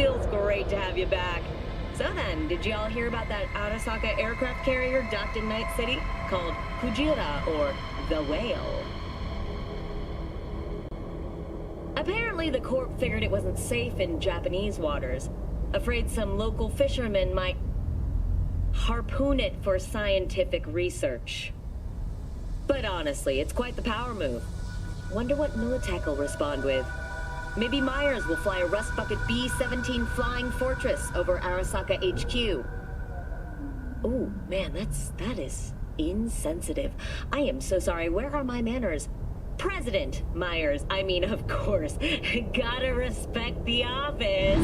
feels great to have you back. So then, did y'all hear about that Arasaka aircraft carrier docked in Night City? Called Kujira, or the Whale. Apparently the Corp figured it wasn't safe in Japanese waters. Afraid some local fishermen might harpoon it for scientific research. But honestly, it's quite the power move. Wonder what Militech will respond with. Maybe Myers will fly a Rust Bucket B-17 Flying Fortress over Arasaka HQ. Ooh, man, that is insensitive. I am so sorry. Where are my manners? President Myers. I mean, of course. Gotta respect the office.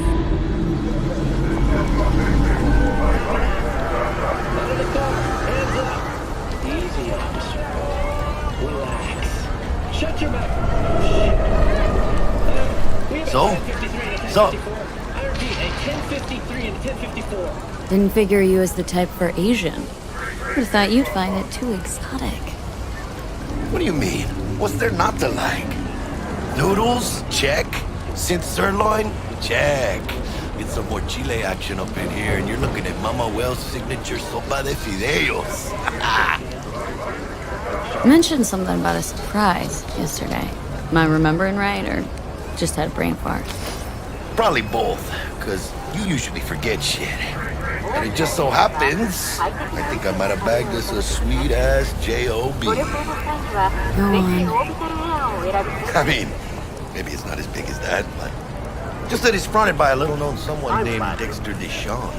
Out of the car. Hands up. Easy, officer. Relax. Shut your mouth. So? I repeat, a 1053 and 1054. Didn't figure you as the type for Asian. Would've thought you'd find it too exotic. What do you mean? What's there not to like? Noodles? Check. Synth sirloin? Check. Get some more chile action up in here, and you're looking at Mama Wells' signature sopa de fideos. You mentioned something about a surprise yesterday. Am I remembering right, or just had a brain fart? Probably both, because you usually forget shit. And it just so happens, I think I might have bagged us a sweet-ass J.O.B. Go on. I mean, maybe it's not as big as that, but just that it's fronted by a little-known someone named Dexter Deshawn.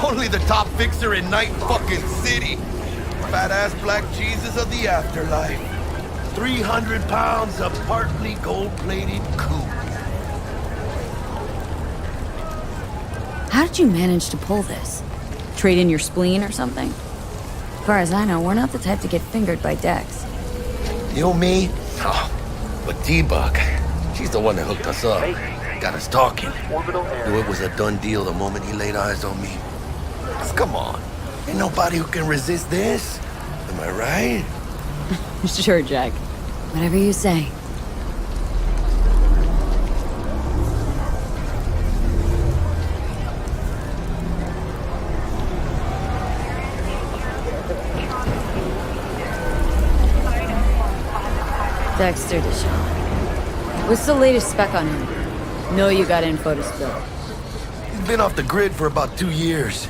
Only the top fixer in Night fucking City. Fat-ass black Jesus of the afterlife. 300 pounds of partly gold-plated coupe. How did you manage to pull this? Trade in your spleen or something? As far as I know, we're not the type to get fingered by Dex. You, me? Oh, but T-Bug, she's the one that hooked us up. Got us talking. Knew it was a done deal the moment he laid eyes on me. Come on. Ain't nobody who can resist this. Am I right? Sure, Jack. Whatever you say. Dexter Deshawn. What's the latest spec on him? Know you got info to spill. He's been off the grid for about 2 years.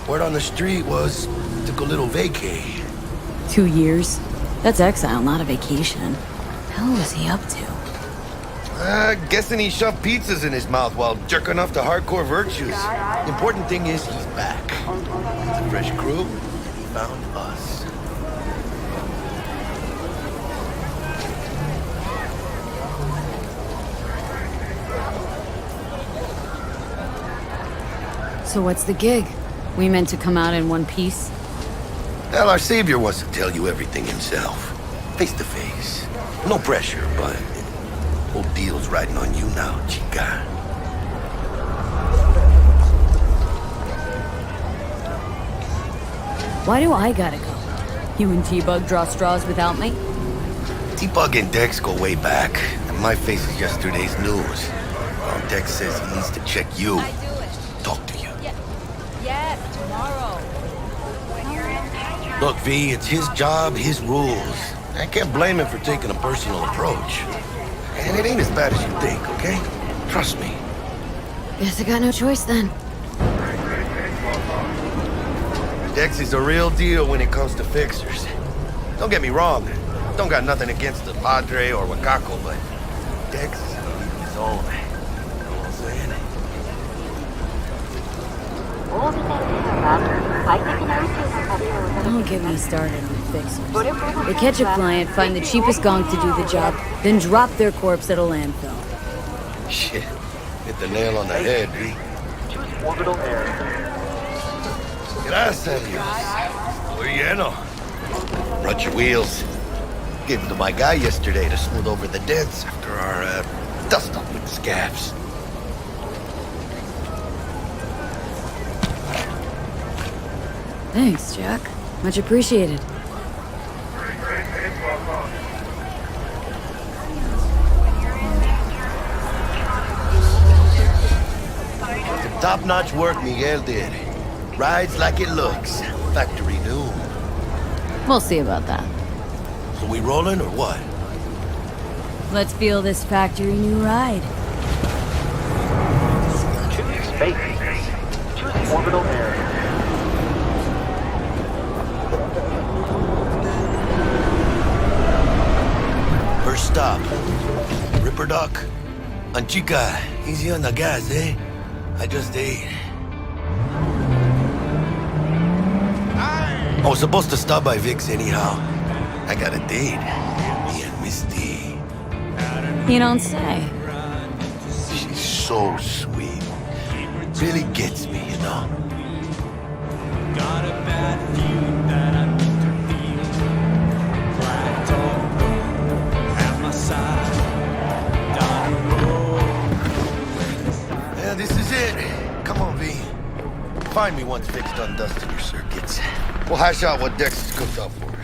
Word on the street was took a little vacay. 2 years? That's exile, not a vacation. Hell was he up to? Guessing he shoved pizzas in his mouth while jerking off to hardcore virtues. The important thing is he's back. It's a fresh crew. He found us. So what's the gig? We meant to come out in one piece? Hell, our savior wants to tell you everything himself. Face to face. No pressure, but whole deal's riding on you now, chica. Why do I gotta go? You and T-Bug draw straws without me? T-Bug and Dex go way back, and my face is yesterday's news. Dex says he needs to check you. Talk to you. Yes, tomorrow. Look, V, it's his job, his rules. I can't blame him for taking a personal approach. And it ain't as bad as you think, okay? Trust me. Guess I got no choice then. Dex is a real deal when it comes to fixers. Don't get me wrong. Don't got nothing against the Padre or Wakako, but Dex is his own. You know what I'm saying? Don't get me started on fixers. They catch a client, find the cheapest gong to do the job, then drop their corpse at a landfill. Shit. Hit the nail on the head, V. Choose orbital air. Gracias, Dios. Muy lleno. Brought your wheels. Gave them to my guy yesterday to smooth over the dents after our dust-up with the scabs. Thanks, Jack. Much appreciated. Top-notch work Miguel did. Rides like it looks. Factory new. We'll see about that. So we rolling or what? Let's feel this factory new ride. Choose space. Choose orbital area. First stop. Ripper Dock. Anchica, easy on the gas, eh? I just ate. I was supposed to stop by Vic's anyhow. I got a date. Me and Misty. You don't say. She's so sweet. Really gets me, you know? Got a bad feeling that I need to feel. Black dog at my side. Down the road. Yeah, this is it. Come on, V. Find me once Vic's done dusting your circuits. We'll hash out what Dex has cooked up for us.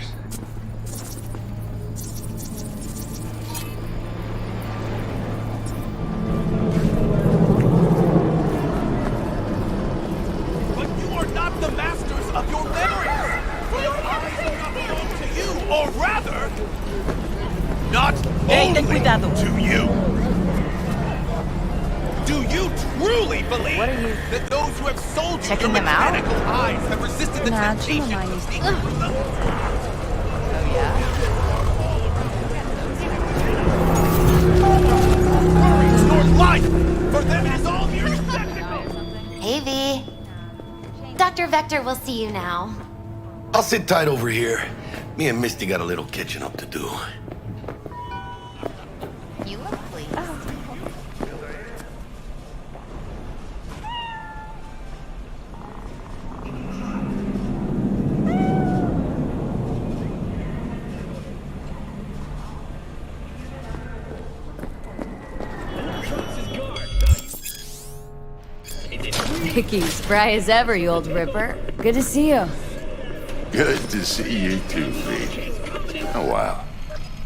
But you are not the masters of your memories! For your eyes do not belong to you, or rather, not only to you! Do you truly believe that those who have sold you your mechanical eyes have resisted the temptation of seeing through them? It's your life! For them it is all mere spectacle! Hey, V. Dr. Vector will see you now. I'll sit tight over here. Me and Misty got a little catching up to do. You look pleased. Vicky, spry as ever, you old ripper. Good to see you. Good to see you too, V. Oh, wow.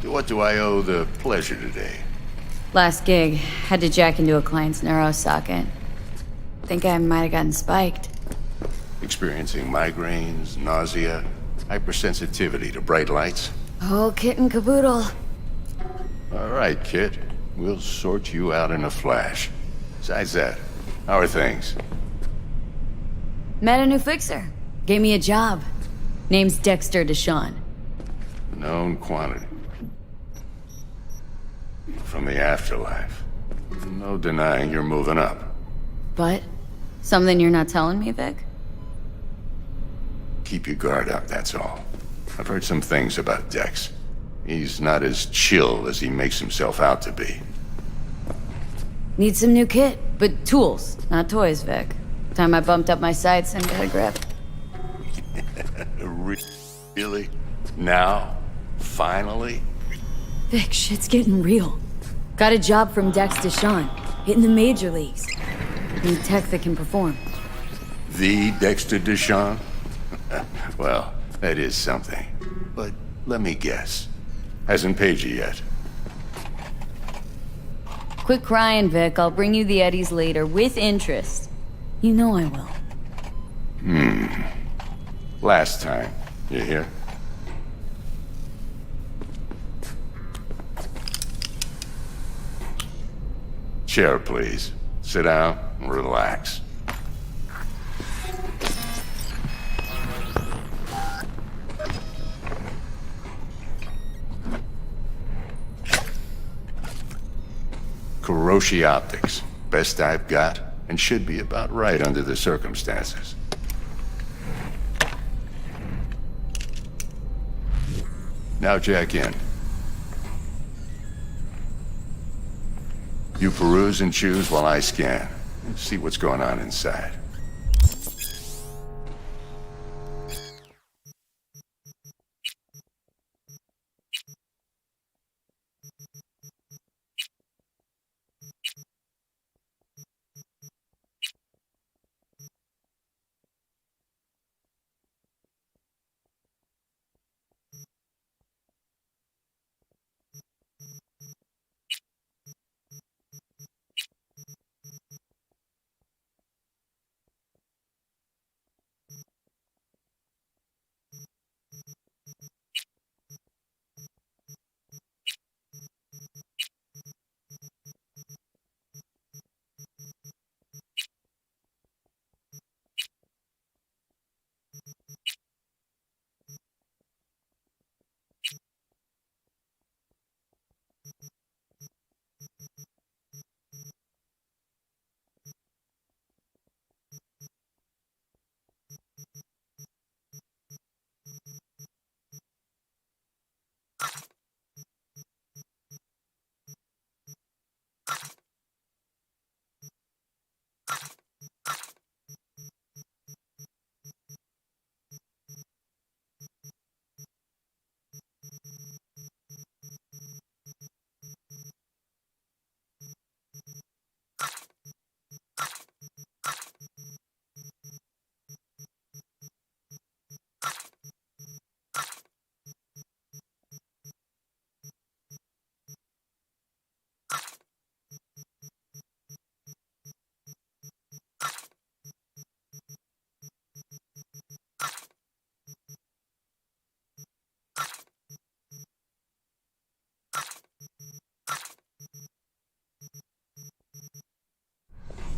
What do I owe the pleasure today? Last gig, had to jack into a client's neuro socket. Think I might have gotten spiked. Experiencing migraines, nausea, hypersensitivity to bright lights? Oh, kit and caboodle. All right, kid. We'll sort you out in a flash. Besides that, how are things? Met a new fixer. Gave me a job. Name's Dexter Deshawn. Known quantity. From the afterlife. No denying you're moving up. But? Something you're not telling me, Vic? Keep your guard up, that's all. I've heard some things about Dex. He's not as chill as he makes himself out to be. Need some new kit, but tools, not toys, Vic. Time I bumped up my sights and got a grip. Really? Now? Finally? Vic, shit's getting real. Got a job from Dex Deshawn, hitting the major leagues. Need tech that can perform. The Dexter Deshawn? Well, that is something. But let me guess. Hasn't paid you yet. Quit crying, Vic. I'll bring you the eddies later, with interest. You know I will. Last time. You hear? Chair, please. Sit down and relax. Kuroshi Optics. Best I've got, and should be about right under the circumstances. Now jack in. You peruse and choose while I scan. See what's going on inside.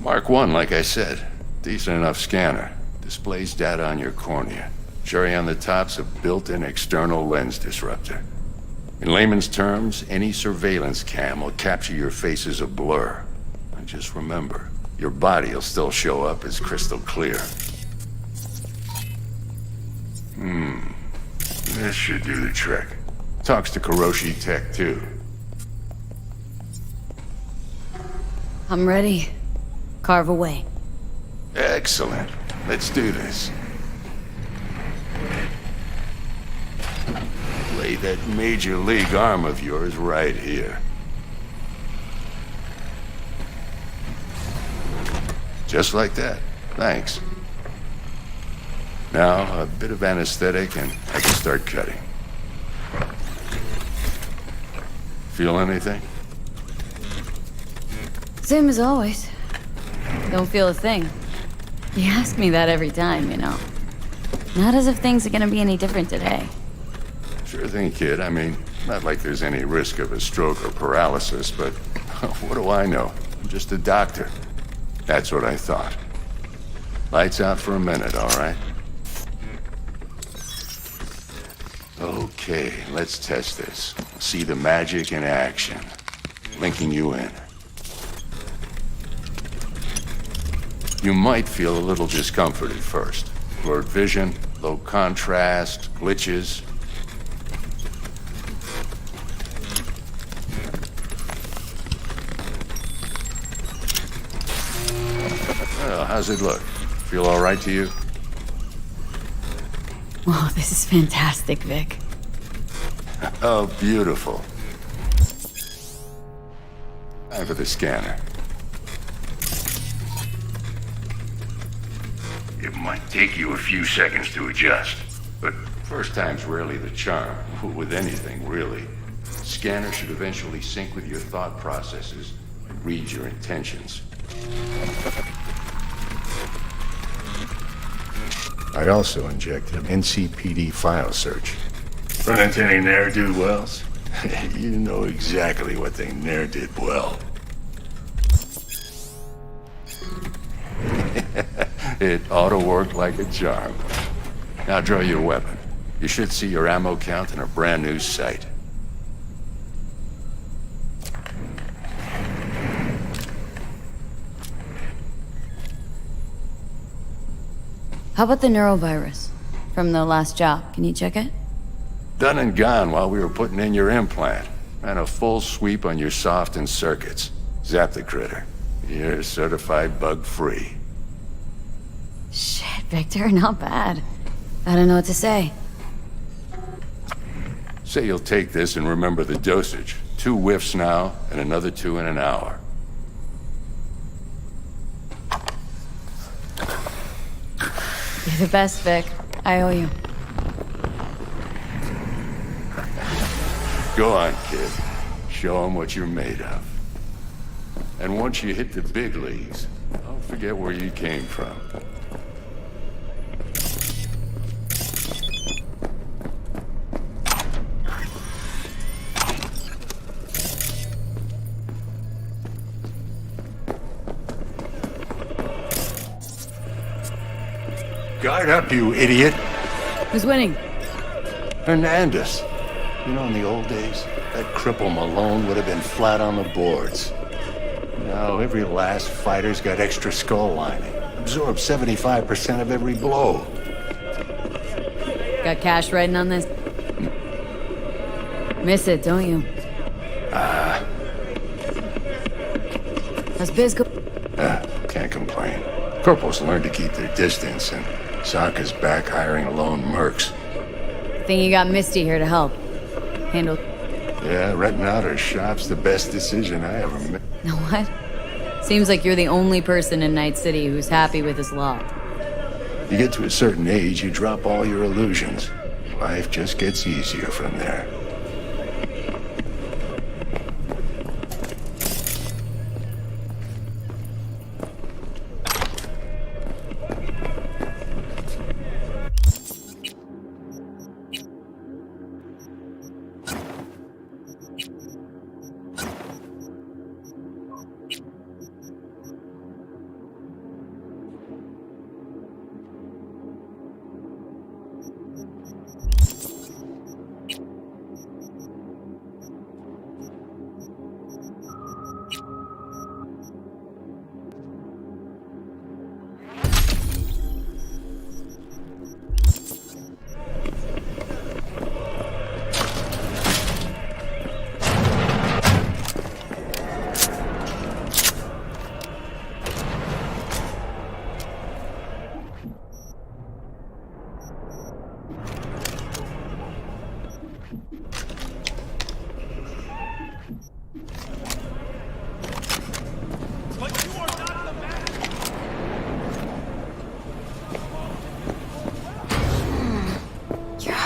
Mark 1, like I said. Decent enough scanner. Displays data on your cornea. Cherry on the top's a built-in external lens disruptor. In layman's terms, any surveillance cam will capture your face as a blur. And just remember, your body will still show up as crystal clear. This should do the trick. Talks to Kuroshi Tech, too. I'm ready. Carve away. Excellent. Let's do this. Lay that major league arm of yours right here. Just like that. Thanks. Now, a bit of anesthetic and I can start cutting. Feel anything? Same as always. Don't feel a thing. You ask me that every time, you know. Not as if things are gonna be any different today. Sure thing, kid. I mean, not like there's any risk of a stroke or paralysis, but what do I know? I'm just a doctor. That's what I thought. Lights out for a minute, all right? Okay, let's test this. See the magic in action. Linking you in. You might feel a little discomfort at first. Blurred vision, low contrast, glitches. Well, how's it look? Feel all right to you? Oh, this is fantastic, Vic. Oh, beautiful. Time for the scanner. It might take you a few seconds to adjust, but first time's rarely the charm, with anything, really. Scanner should eventually sync with your thought processes and read your intentions. I also injected an NCPD file search. Run into any ne'er-do-wells? You know exactly what they ne'er did well. It ought to work like a charm. Now draw your weapon. You should see your ammo count in a brand new sight. How about the neurovirus? From the last job. Can you check it? Done and gone while we were putting in your implant. Ran a full sweep on your soft and circuits. Zap the critter. You're certified bug-free. Shit, Victor, not bad. I don't know what to say. Say you'll take this and remember the dosage. 2 whiffs now, and another 2 in an hour. You're the best, Vic. I owe you. Go on, kid. Show them what you're made of. And once you hit the big leagues, don't forget where you came from. Guard up, you idiot! Who's winning? Hernandez. You know, in the old days, that cripple Malone would have been flat on the boards. Now, every last fighter's got extra skull lining. Absorbs 75% of every blow. Got cash writing on this? Miss it, don't you? How's biz go? Can't complain. Corporals learn to keep their distance, and Sokka's back hiring lone mercs. Think you got Misty here to help. Handle... Yeah, renting out her shop's the best decision I ever made. Know what? Seems like you're the only person in Night City who's happy with his lot. You get to a certain age, you drop all your illusions. Life just gets easier from there.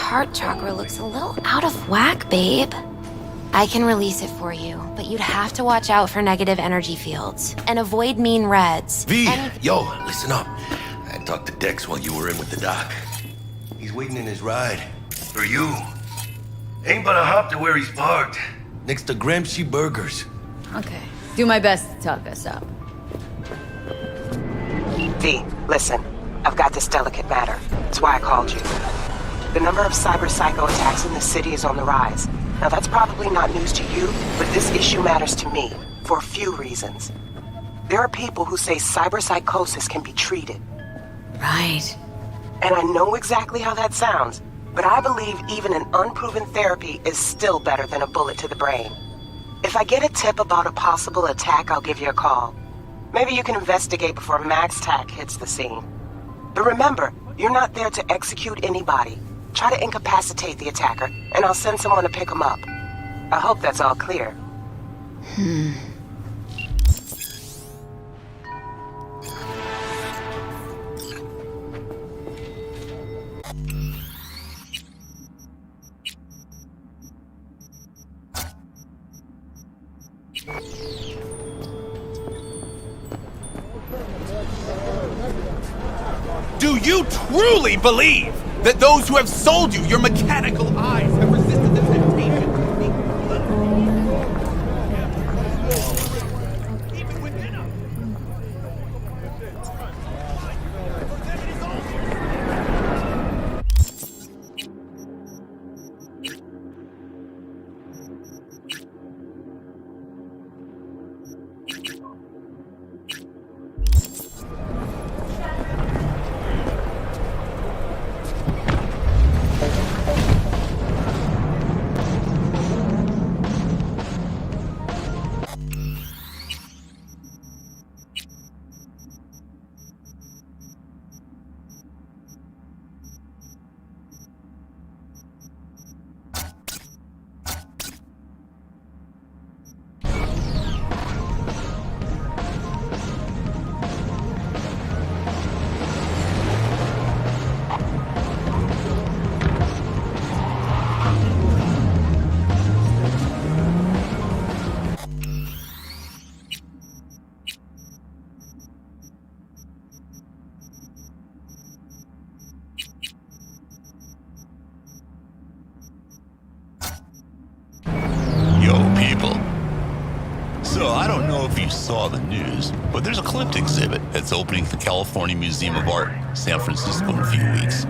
heart chakra looks a little out of whack, babe. I can release it for you, but you'd have to watch out for negative energy fields and avoid mean reds. V, yo, listen up. I talked to Dex while you were in with the doc. He's waiting in his ride. For you. Ain't but a hop to where he's parked. Next to Gramsci Burgers. Okay. Do my best to talk us up. V, listen. I've got this delicate matter. That's why I called you. The number of cyber psycho attacks in the city is on the rise. Now that's probably not news to you, but this issue matters to me for a few reasons. There are people who say cyberpsychosis can be treated. Right. And I know exactly how that sounds, but I believe even an unproven therapy is still better than a bullet to the brain. If I get a tip about a possible attack, I'll give you a call. Maybe you can investigate before Max Tack hits the scene. But remember, you're not there to execute anybody. Try to incapacitate the attacker, and I'll send someone to pick him up. I hope that's all clear. Do you truly believe that those who have sold you your mechanical eyes have resisted the temptation to speak even within us? So, I don't know if you saw the news, but there's a Klimt exhibit that's opening at the California Museum of Art, San Francisco, in a few weeks.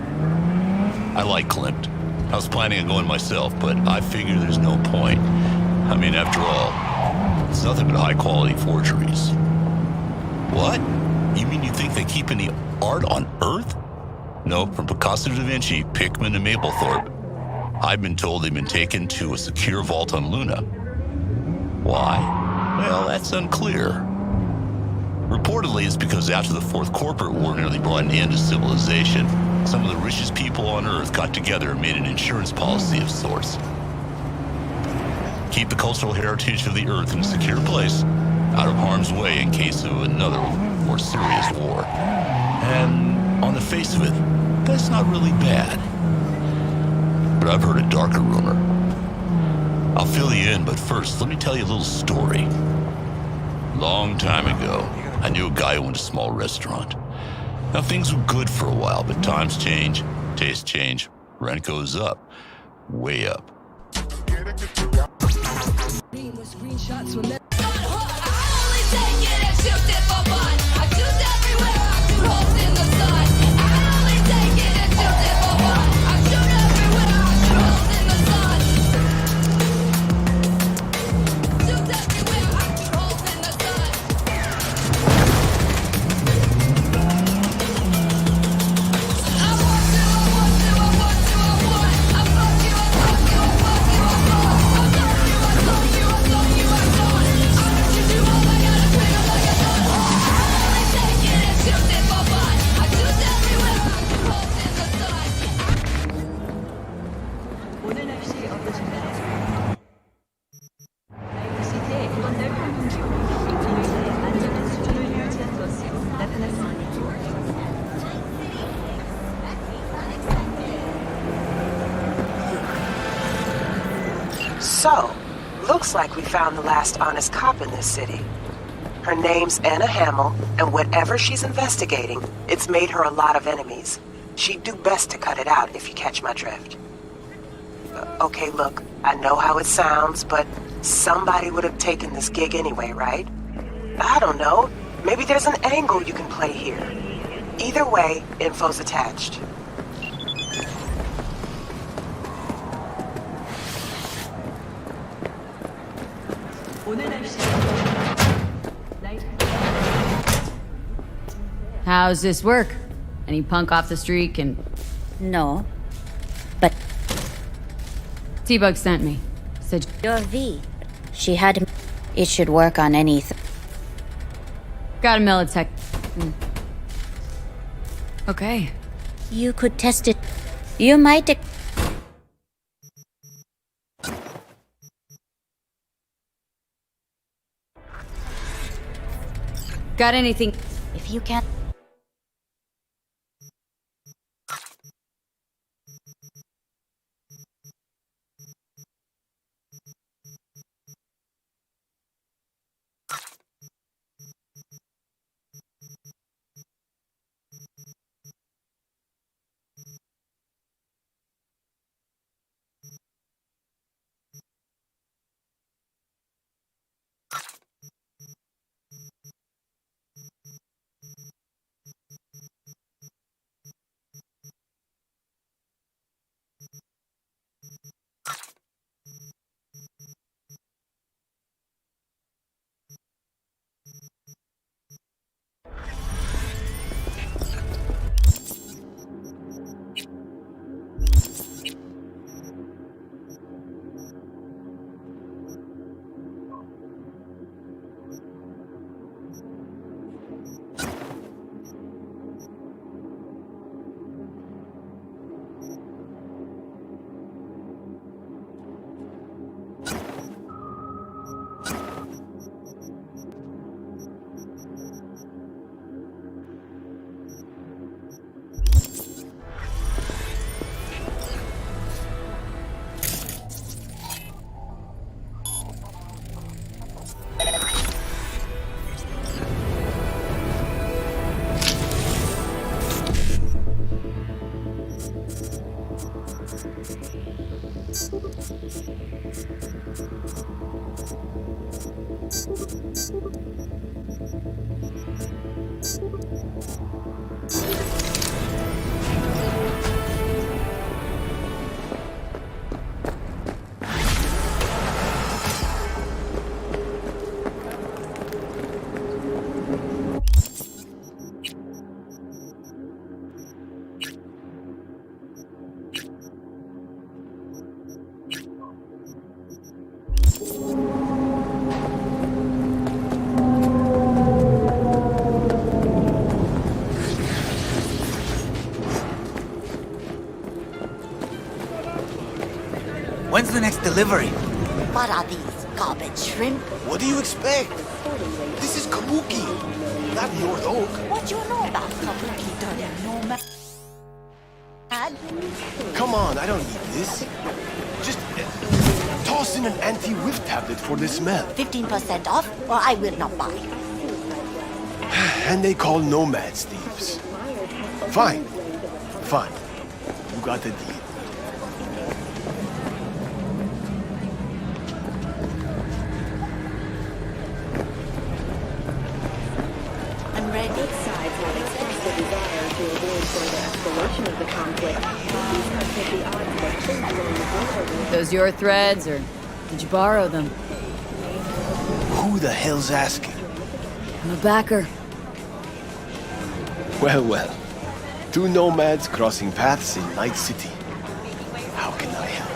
I like Klimt. I was planning on going myself, but I figure there's no point. I mean, after all, it's nothing but high-quality forgeries. What? You mean you think they keep any art on Earth? No, from Picasso to Da Vinci, Pickman to Mapplethorpe. I've been told they've been taken to a secure vault on Luna. Why? Well, that's unclear. Reportedly, it's because after the Fourth Corporate War nearly brought an end to civilization, some of the richest people on Earth got together and made an insurance policy of sorts. Keep the cultural heritage of the Earth in a secure place, out of harm's way in case of another, more serious war. And on the face of it, that's not really bad. But I've heard a darker rumor. I'll fill you in, but first, let me tell you a little story. Long time ago, I knew a guy who owned a small restaurant. Now, things were good for a while, but times change, tastes change, rent goes up, way up. So, looks like we found the last honest cop in this city. Her name's Anna Hamill, and whatever she's investigating, it's made her a lot of enemies. She'd do best to cut it out, if you catch my drift. Okay, look, I know how it sounds, but somebody would have taken this gig anyway, right? I don't know. Maybe there's an angle you can play here. Either way, info's attached. How's this work? Any punk off the street can... No. But T-Bug sent me. Said... your V. She had... It should work on anything. Got a Militech. Okay. You could test it. You might... Got anything... If you can't... When's the next delivery? What are these? Garbage shrimp? What do you expect? This is Kabuki, not North Oak. What you know about Kabuki turning nomad? Come on, I don't need this. Just toss in an anti-whiff tablet for the smell. 15% off, or I will not buy. And they call nomads thieves. Fine. Fine. You got the deal. I'm ready. Both sides have expressed a desire to avoid further escalation of the conflict. These cuts make the odds of a full-blown war. Those your threads, or did you borrow them? Who the hell's asking? I'm a backer. Well, well. Two nomads crossing paths in Night City. How can I help?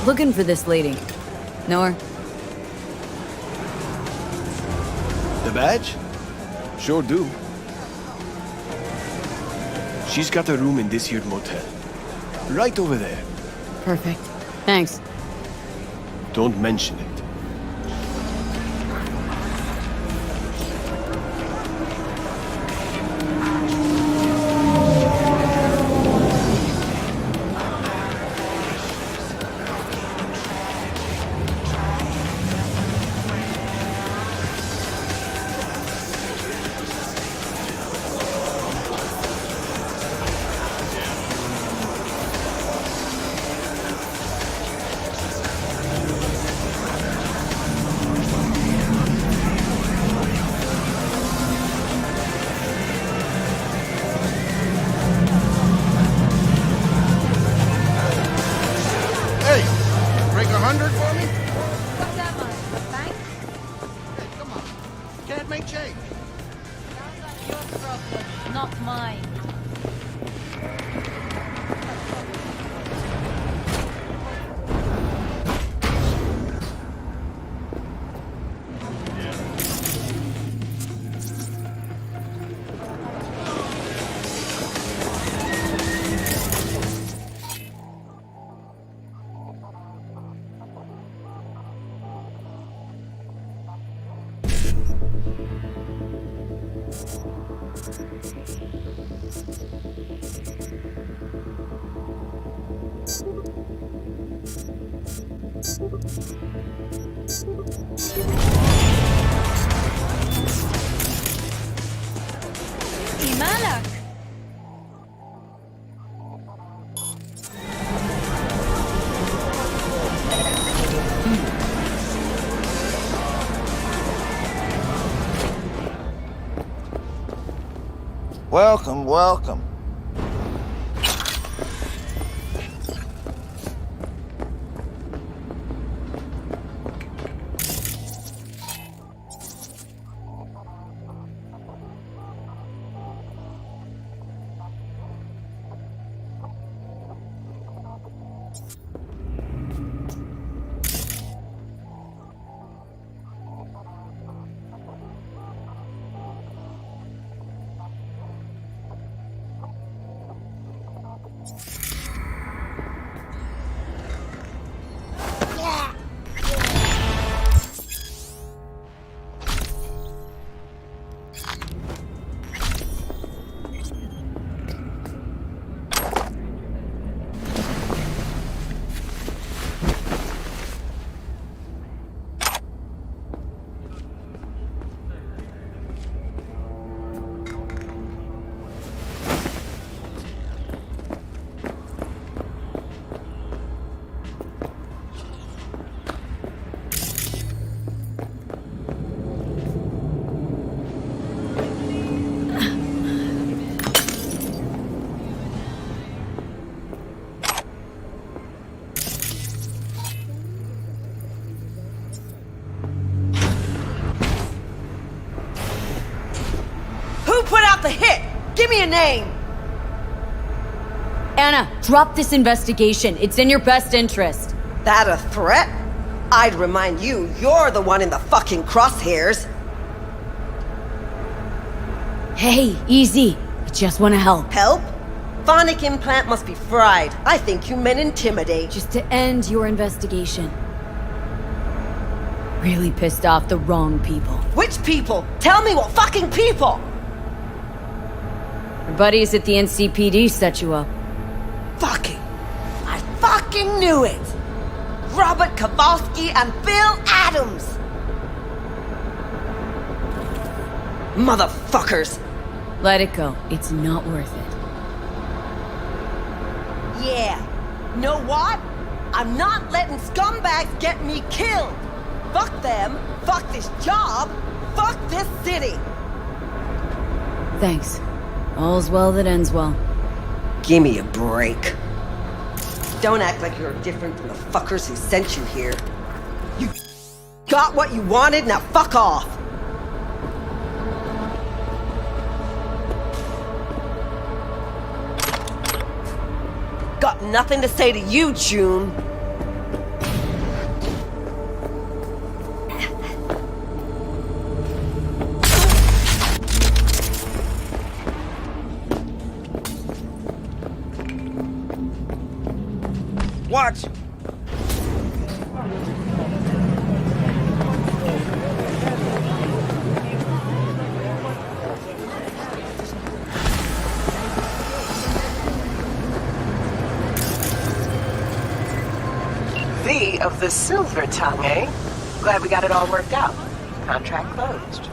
Looking for this lady. Know her? The badge? Sure do. She's got a room in this here motel. Right over there. Perfect. Thanks. Don't mention it. can't make change. Your problem, not mine. Malak! Welcome, welcome. Put out the hit! Give me a name! Anna, drop this investigation. It's in your best interest. That a threat? I'd remind you, you're the one in the fucking crosshairs. Hey, easy. I just want to help. Help? Phonic implant must be fried. I think you meant intimidate. Just to end your investigation. Really pissed off the wrong people. Which people? Tell me what fucking people! Your buddies at the NCPD set you up. Fucking! I fucking knew it! Robert Kowalski and Bill Adams! Motherfuckers! Let it go. It's not worth it. Yeah. Know what? I'm not letting scumbags get me killed! Fuck them! Fuck this job! Fuck this city! Thanks. All's well that ends well. Give me a break. Don't act like you're different from the fuckers who sent you here. You got what you wanted, now fuck off! Got nothing to say to you, June. Watch! V of the Silver Tongue, eh? Glad we got it all worked out. Contract closed.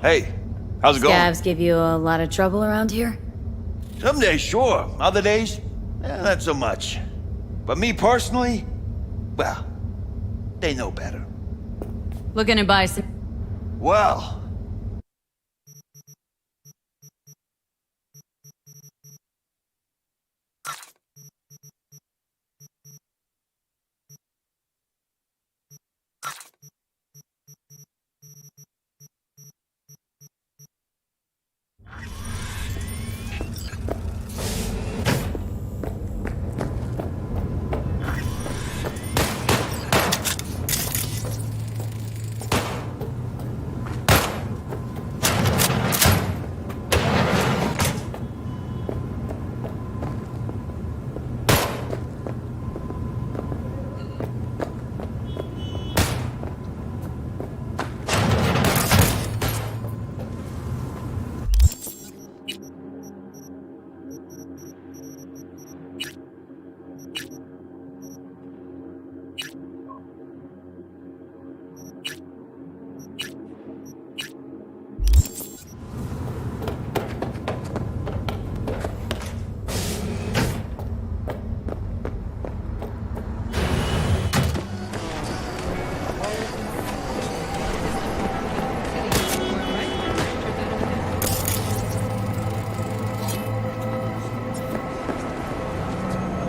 Hey, how's it going? Scavs give you a lot of trouble around here? Some days, sure. Other days, Not so much. But me personally, well, they know better. Looking to buy some... Well...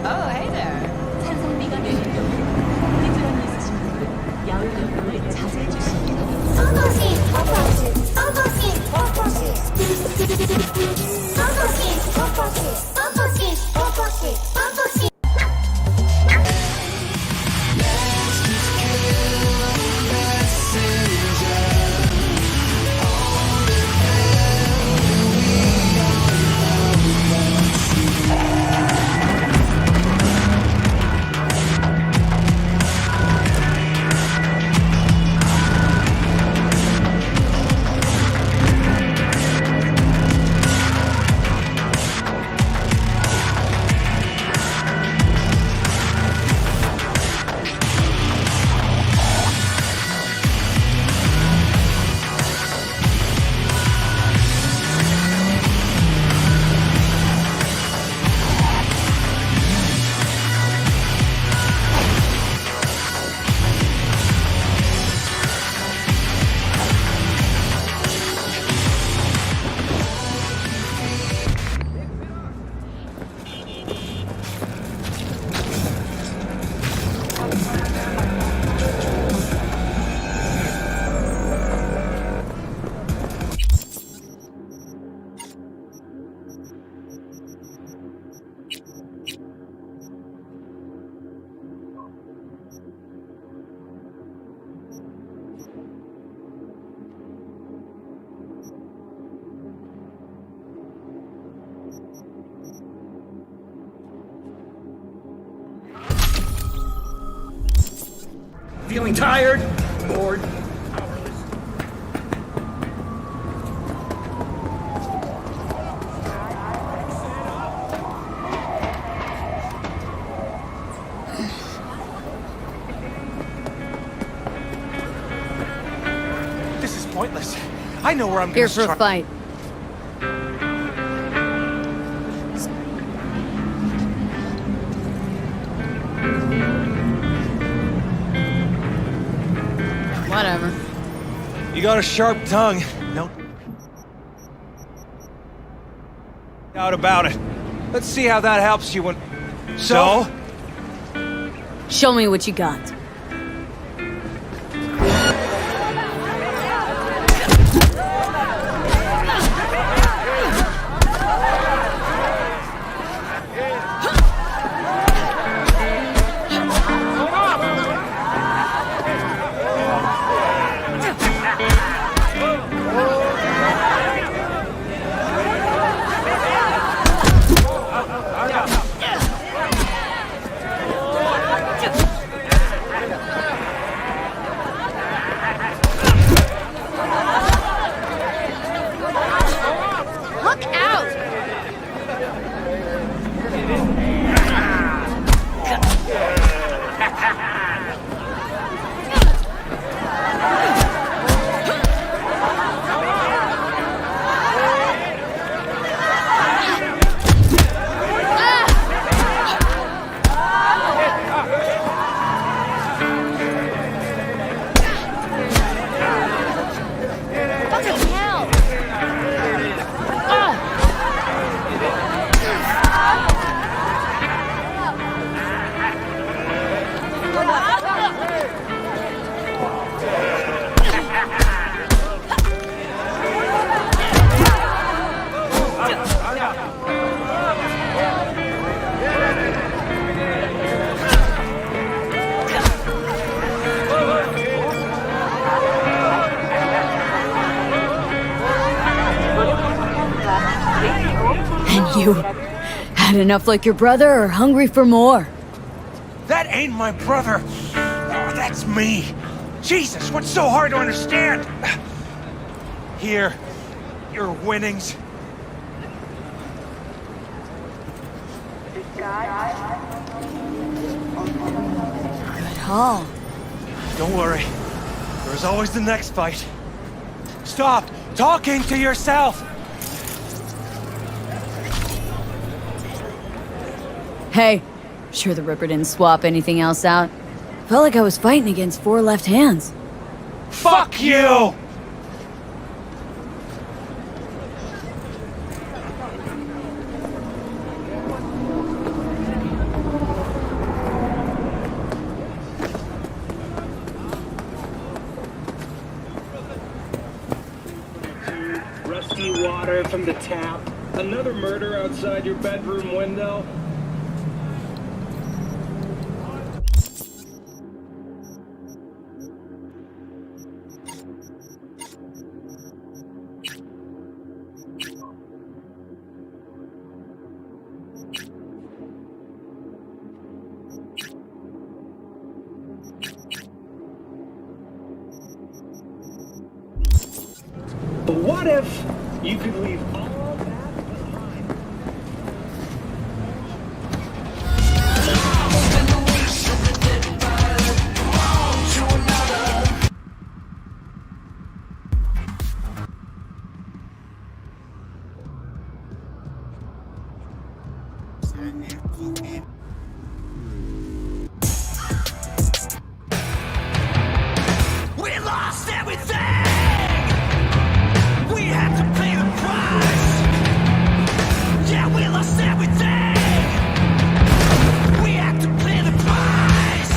Oh, hey there. 산성비가 내리며 불길한 있으신 분들은 야외 활동을 자제해 주시기 Feeling tired? Bored? This is pointless. I know where I'm Here gonna for a start. fight. Whatever. You got a sharp tongue. No doubt about it. Let's see how that helps you when... So? Show me what you got. Had enough like your brother or hungry for more? That ain't my brother. Oh, that's me. Jesus, what's so hard to understand? Here, your winnings. Good haul. Don't worry. There's always the next fight. Stop talking to yourself! Hey, sure the Ripper didn't swap anything else out? Felt like I was fighting against 4 left hands. Fuck you! Rusty water from the tap. Another murder outside your bedroom window. But what if you could leave all that behind? We lost everything! We had to pay the price! Yeah, we lost everything! We had to pay the price!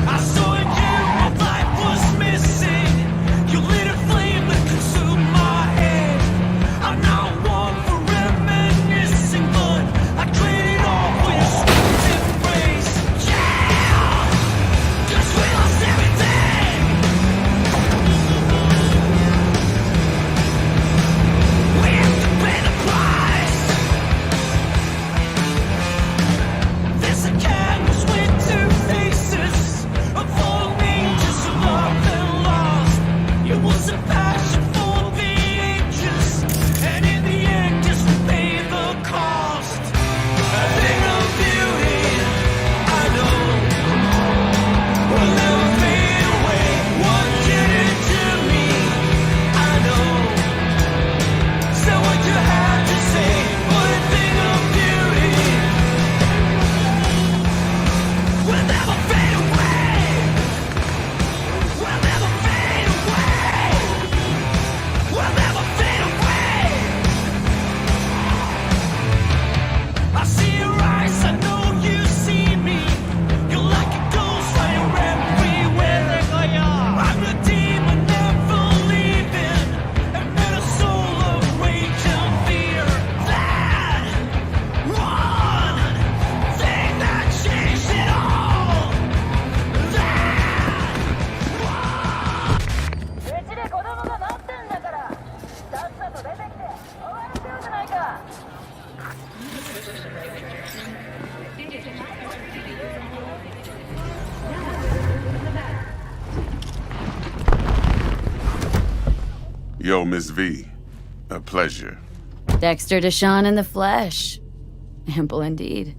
I saw in you what life was missing. You lit a flame that consumed my head. I'm not one for reminiscing, but I traded all for your sweet embrace. Yeah! 'Cause we lost everything! We have to pay the price! This again was with 2 faces, of all ages of love and lost. It was a passion for the ages, and in the end, just to pay the cost. A thing of beauty, I know, will never fade away. What did it to me? I know. Say what you had to say, but a thing of beauty will never fade away. Will never fade away. Will never fade away. I see your eyes, I know you see me. You're like a ghost, you're everywhere. I'm the demon never leaving, and then a soul of rage and fear. That one thing that changed it all. Yo, Miss V. A pleasure. Dexter Deshawn in the flesh. Ample indeed.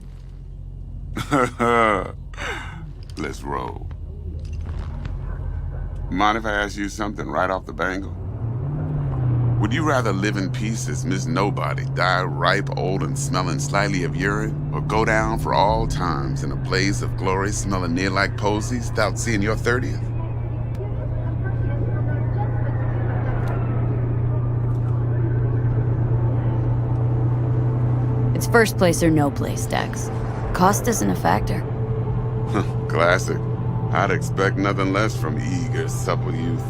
Let's roll. Mind if I ask you something right off the bangle? Would you rather live in peace as Miss Nobody, die ripe, old, and smelling slightly of urine, or go down for all times in a blaze of glory smelling near like posies without seeing your 30th? It's first place or no place, Dex. Cost isn't a factor. Classic. I'd expect nothing less from eager, supple youth.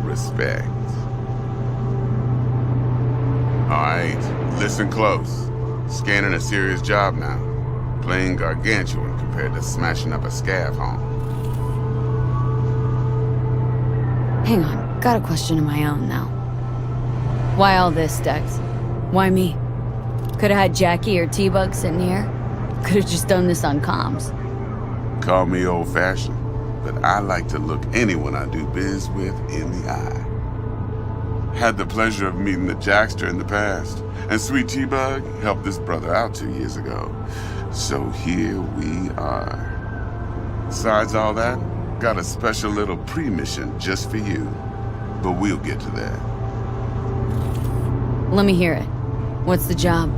Respect. All right, listen close. Scanning a serious job now. plain gargantuan compared to smashing up a scav home. Hang on, got a question of my own now. Why all this, Dex? Why me? Could've had Jackie or T-Bug sitting here. Could've just done this on comms. Call me old-fashioned, but I like to look anyone I do biz with in the eye. Had the pleasure of meeting the Jackster in the past, and Sweet T-Bug helped this brother out 2 years ago. So here we are. Besides all that, got a special little pre-mission just for you. But we'll get to that. Let me hear it. What's the job?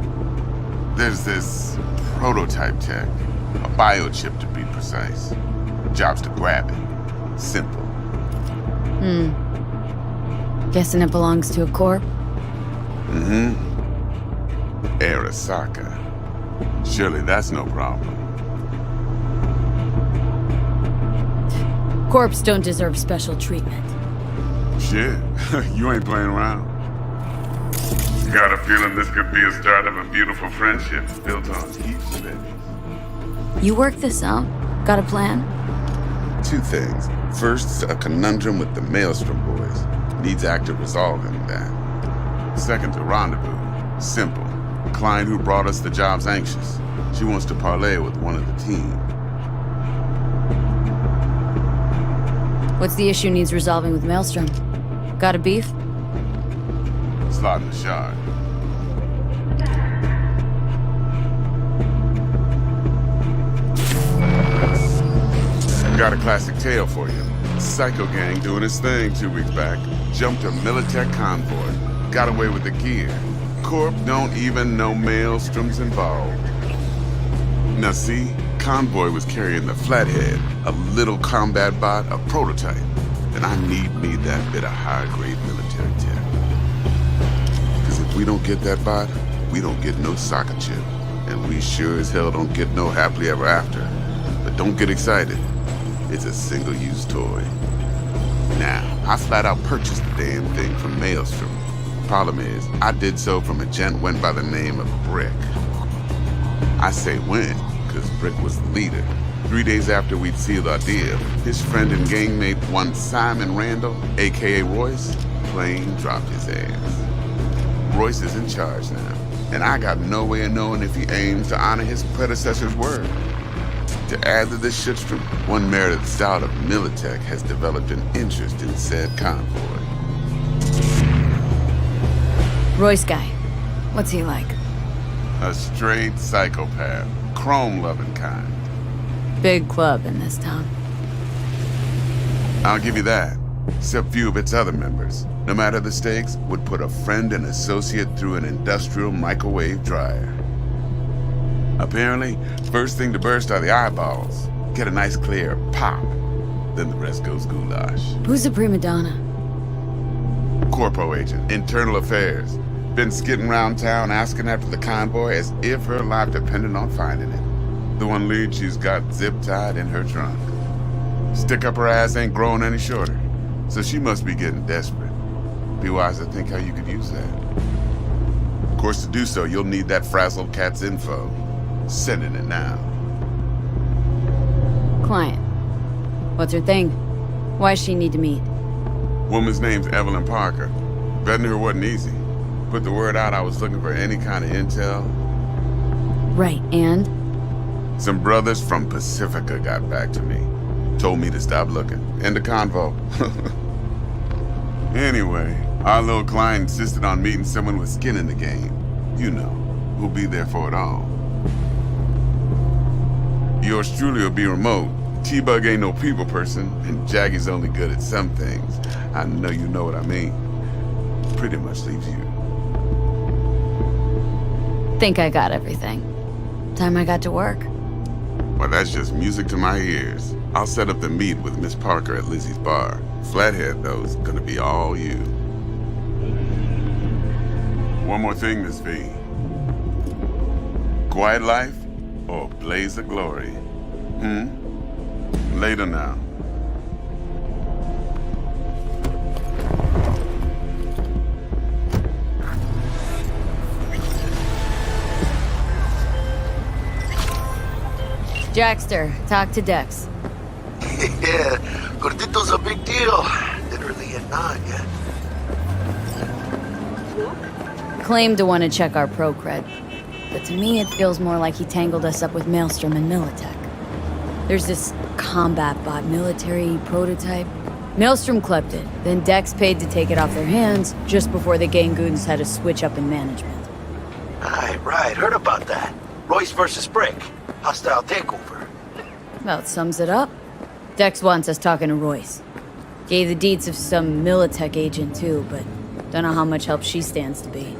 There's this prototype tech, a biochip to be precise. Job's to grab it. Simple. Guessing it belongs to a corp? Mm-hmm. Arasaka. Surely that's no problem. Corps don't deserve special treatment. Shit, you ain't playing around. Got a feeling this could be a start of a beautiful friendship built on heaps of edges. You work this out? Got a plan? 2 things. First, a conundrum with the Maelstrom boys. Needs active resolving that. Second, a rendezvous. Simple. Client who brought us the job's anxious. She wants to parlay with one of the team. What's the issue needs resolving with Maelstrom? Got a beef? Slot in the shard. Got a classic tale for you. Psycho gang doing his thing 2 weeks back. Jumped a Militech convoy. Got away with the gear. Corp don't even know Maelstrom's involved. Now see, convoy was carrying the Flathead, a little combat bot, a prototype. And I need me that bit of high-grade military tech. Because if we don't get that bot, we don't get no soccer chip. And we sure as hell don't get no happily ever after. But don't get excited. It's a single-use toy. Now, I flat out purchased the damn thing from Maelstrom. Problem is, I did so from a gent went by the name of Brick. I say when, because Brick was the leader. 3 days after we'd sealed our deal, his friend and gangmate, one Simon Randall, aka Royce, plain dropped his ass. Royce is in charge now, and I got no way of knowing if he aims to honor his predecessor's word. To add to this shitstorm, one merited stout of Militech has developed an interest in said convoy. Royce guy. What's he like? A straight psychopath, chrome-loving kind. Big club in this town. I'll give you that. Except few of its other members, no matter the stakes, would put a friend and associate through an industrial microwave dryer. Apparently, first thing to burst are the eyeballs. Get a nice clear pop. Then the rest goes goulash. Who's the prima donna? Corpo agent, internal affairs. Been skidding around town asking after the convoy as if her life depended on finding it. The one lead she's got zip-tied in her trunk. Stick up her ass ain't growing any shorter, so she must be getting desperate. Be wise to think how you could use that. Of course, to do so, you'll need that frazzled cat's info. Sending it now. Client. What's her thing? Why does she need to meet? Woman's name's Evelyn Parker. Vetting her wasn't easy. Put the word out I was looking for any kind of intel. Right, and? Some brothers from Pacifica got back to me. Told me to stop looking. End of convo. Anyway, our little client insisted on meeting someone with skin in the game. You know, who'll be there for it all. Yours truly will be remote. T-Bug ain't no people person, and Jaggy's only good at some things. I know you know what I mean. Pretty much leaves you. Think I got everything. Time I got to work. Well, that's just music to my ears. I'll set up the meet with Miss Parker at Lizzie's bar. Flathead, though, is gonna be all you. One more thing, Miss V. Quiet life or blaze of glory? Later now. Jackster, talk to Dex. Yeah, Gordito's a big deal. Literally and not yet. Claimed to want to check our pro cred. But to me, it feels more like he tangled us up with Maelstrom and Militech. There's this combat bot military prototype. Maelstrom clept it, then Dex paid to take it off their hands just before the Gangoons had a switch up in management. Right. Heard about that. Royce versus Brick. Hostile takeover. About sums it up. Dex wants us talking to Royce. Gave the deets of some Militech agent too, but don't know how much help she stands to be.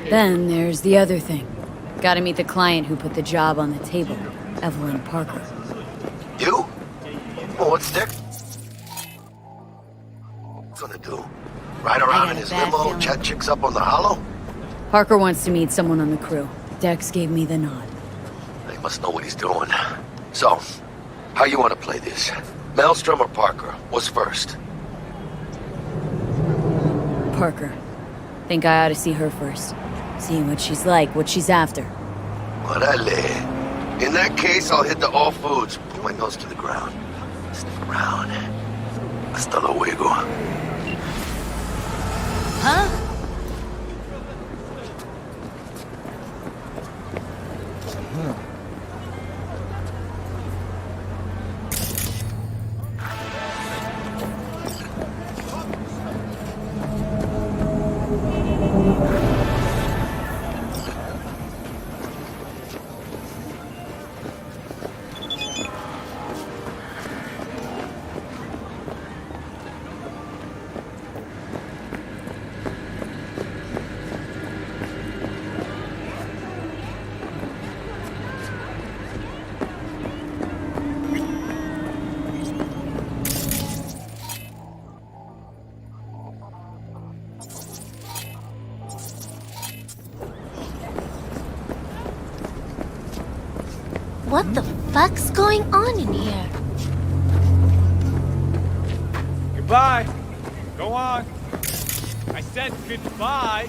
Then there's the other thing. Gotta meet the client who put the job on the table, Evelyn Parker. You? Well, what's Dex gonna do? Ride around in his limo, chat chicks up on the hollow? Parker wants to meet someone on the crew. Dex gave me the nod. He must know what he's doing. So, how you want to play this? Maelstrom or Parker? What's first? Parker. Think I ought to see her first. See what she's like, what she's after. Orale. In that case, I'll hit the all foods. Put my nose to the ground. Sniff around. Hasta luego. Huh? What the fuck's going on in here? Goodbye. Go on. I said goodbye.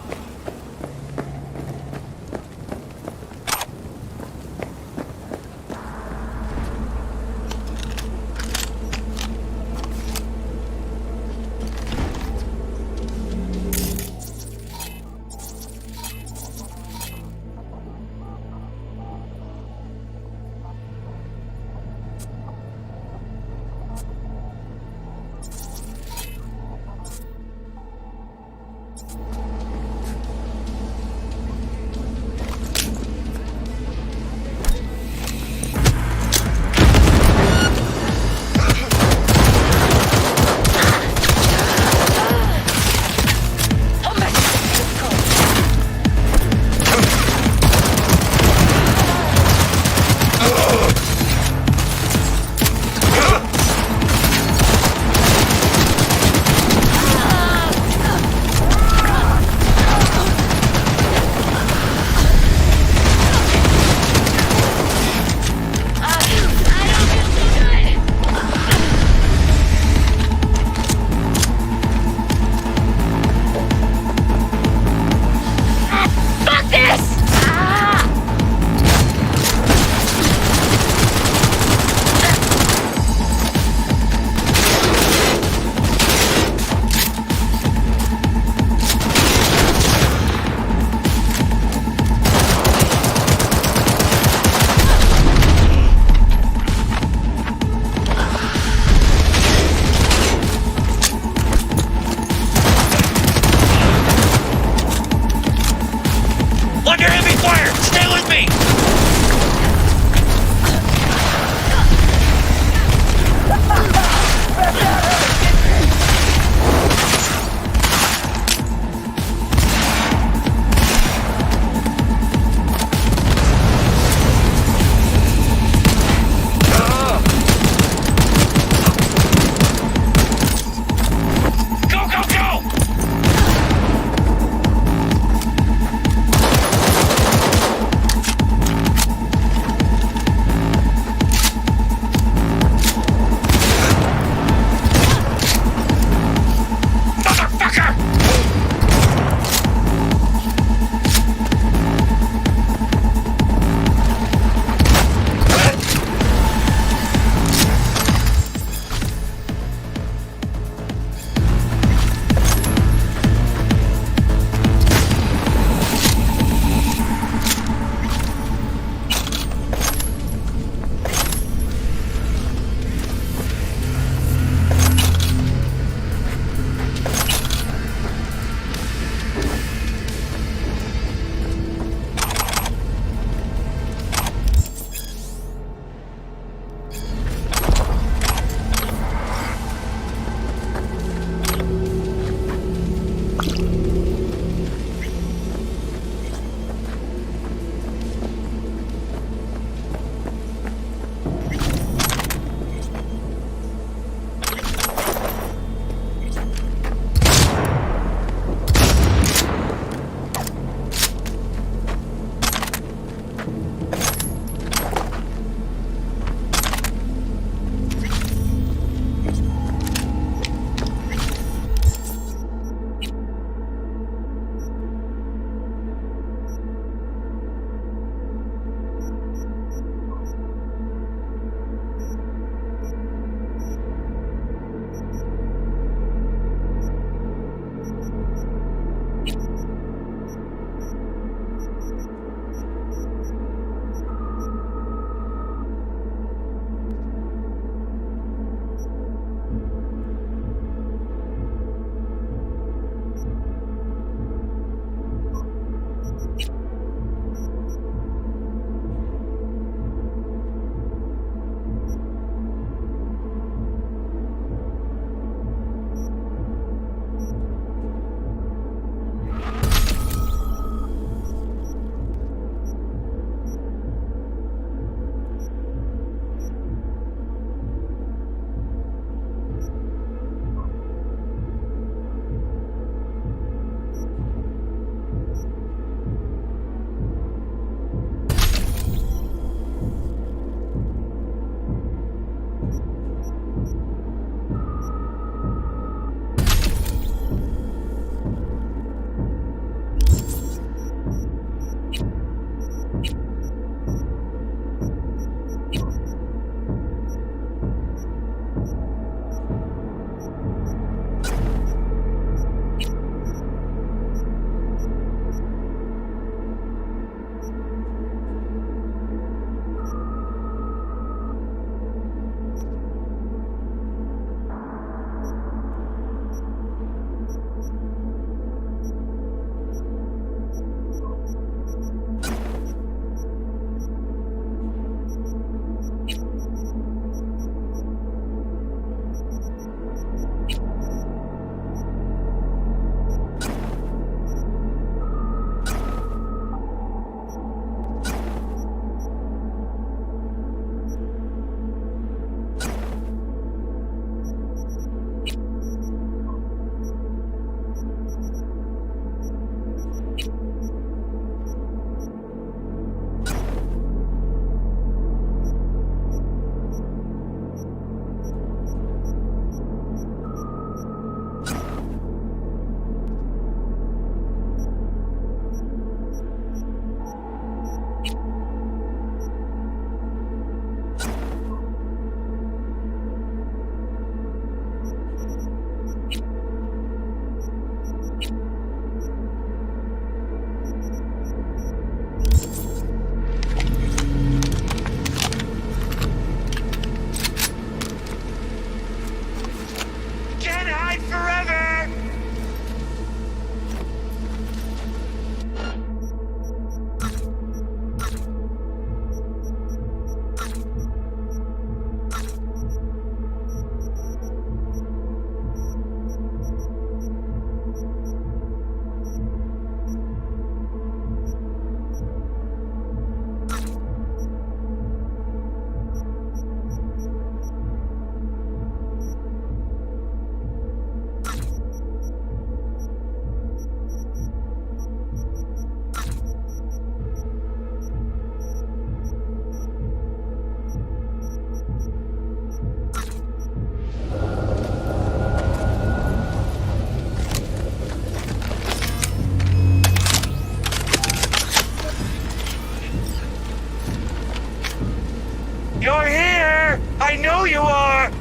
You're here! I know you are!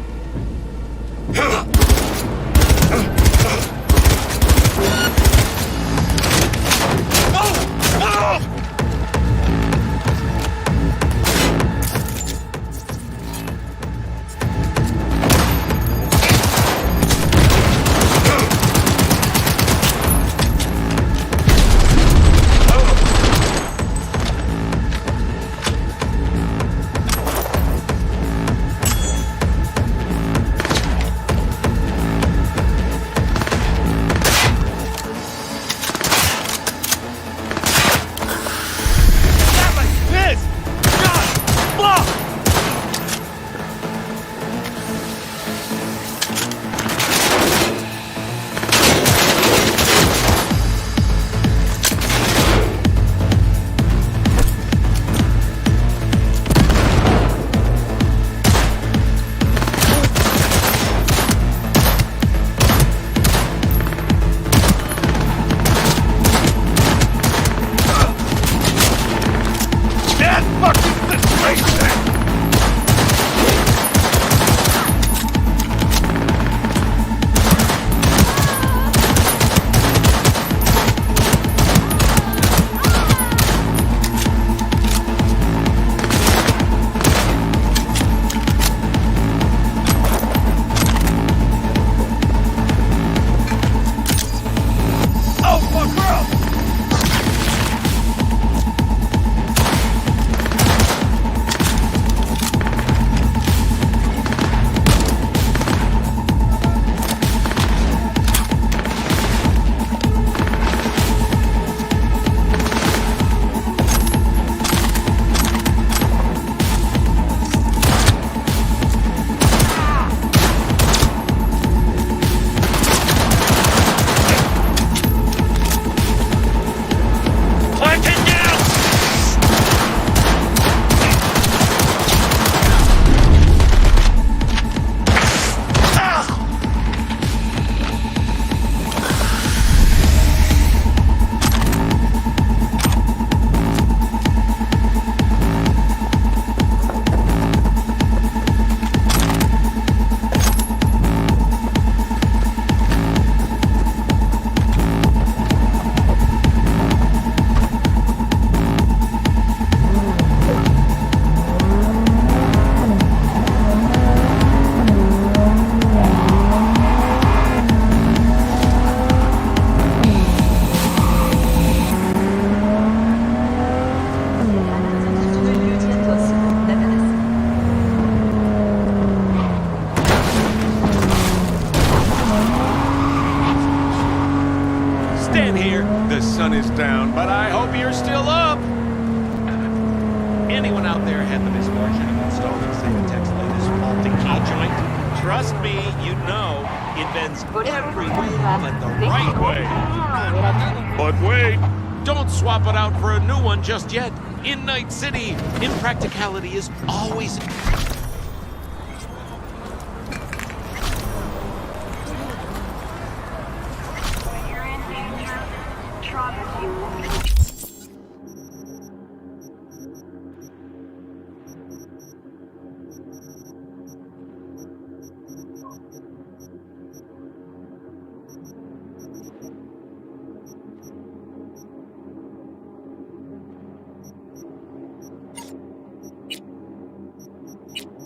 Stand here. The sun is down, but I hope you're still up. Anyone out there had the misfortune of installing Cyberpunk's latest faulty key joint? Trust me, you know, it bends every way but the right way. But wait, don't swap it out for a new one just yet. In Night City, impracticality is always... You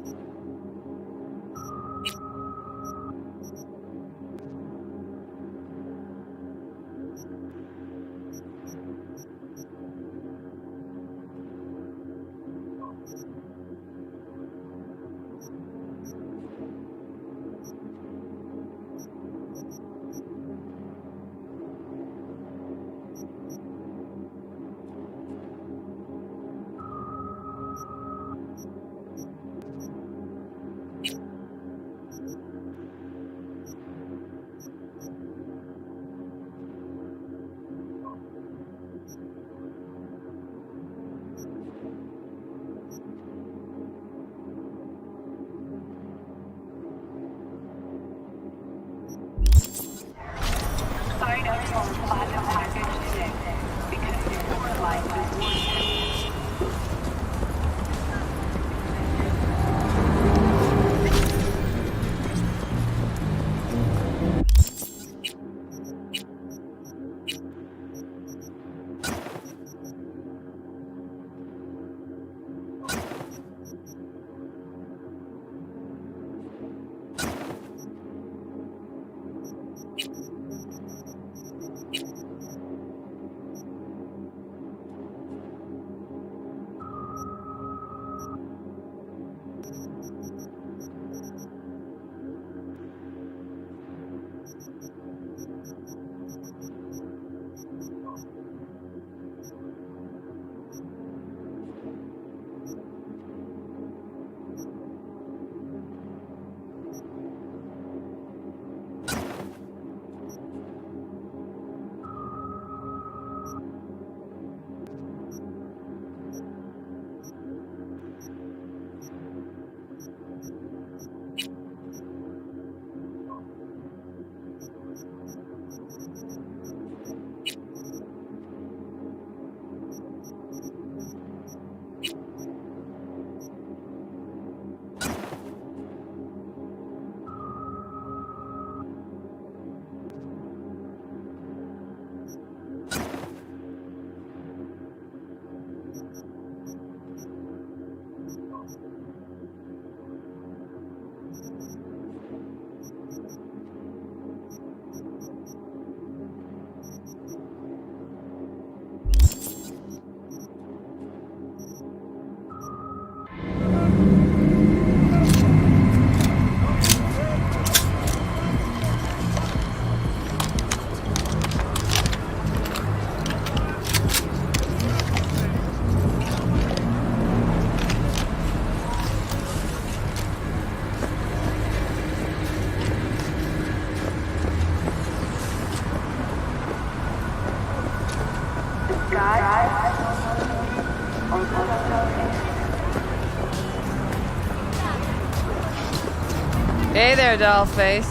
Hey there, dollface.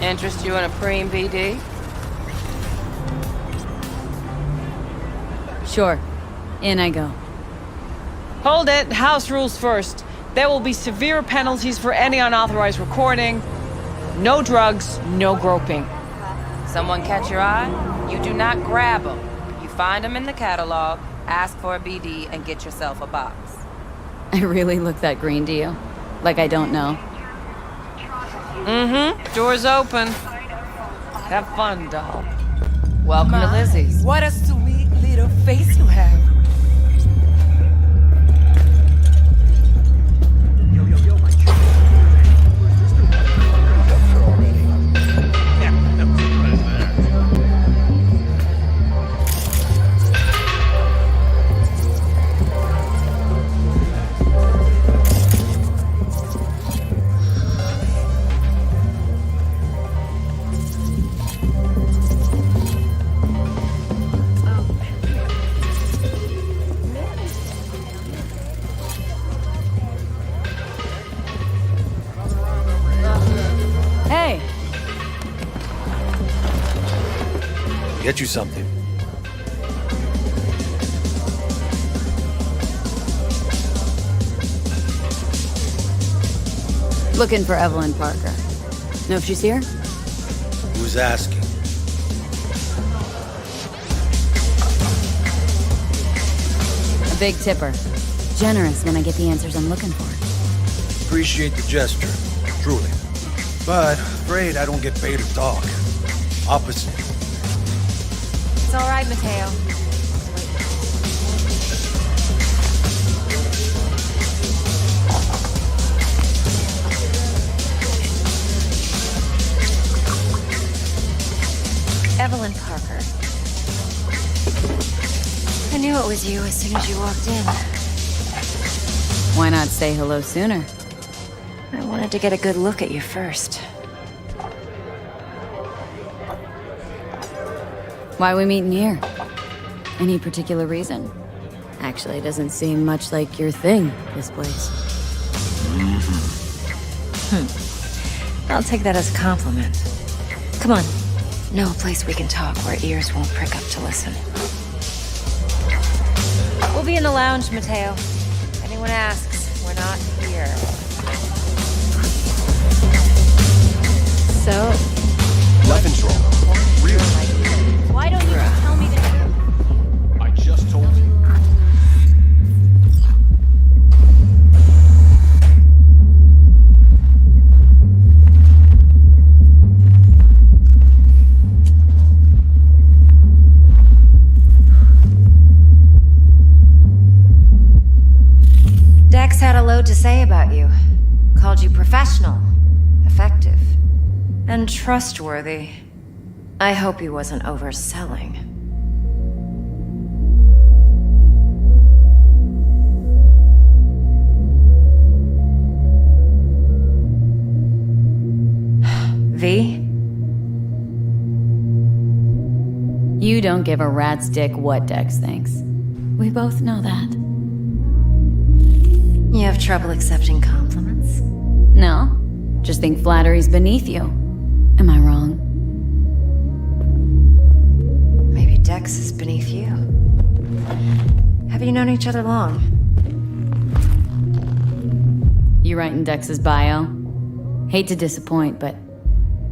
Interest you in a preem BD? Sure. In I go. Hold it. House rules first. There will be severe penalties for any unauthorized recording. No drugs, no groping. Someone catch your eye? You do not grab them. You find them in the catalog, ask for a BD, and get yourself a box. I really look that green to you? Like I don't know. Mm-hmm. Door's open. Have fun, doll. Welcome to Lizzie's. What a sweet little face you have. Hey! Get you something. Looking for Evelyn Parker. Know if she's here? Who's asking? A big tipper. Generous when I get the answers I'm looking for. Appreciate the gesture, truly. But afraid I don't get paid to talk. Opposite. It's all right, Mateo. Evelyn Parker. I knew it was you as soon as you walked in. Why not say hello sooner? I wanted to get a good look at you first. Why we meeting here? Any particular reason? Actually, it doesn't seem much like your thing, this place. I'll take that as a compliment. Come on. Know a place we can talk where ears won't prick up to listen. We'll be in the lounge, Mateo. If anyone asks, we're not here. So, Nothing's wrong. Really? why don't you just tell me the truth? I just told you. Dex had a load to say about you. Called you professional, effective, and trustworthy. I hope he wasn't overselling. V? You don't give a rat's dick what Dex thinks. We both know that. You have trouble accepting compliments? No, just think flattery's beneath you. Am I wrong? Maybe Dex is beneath you. Have you known each other long? You writing Dex's bio? Hate to disappoint, but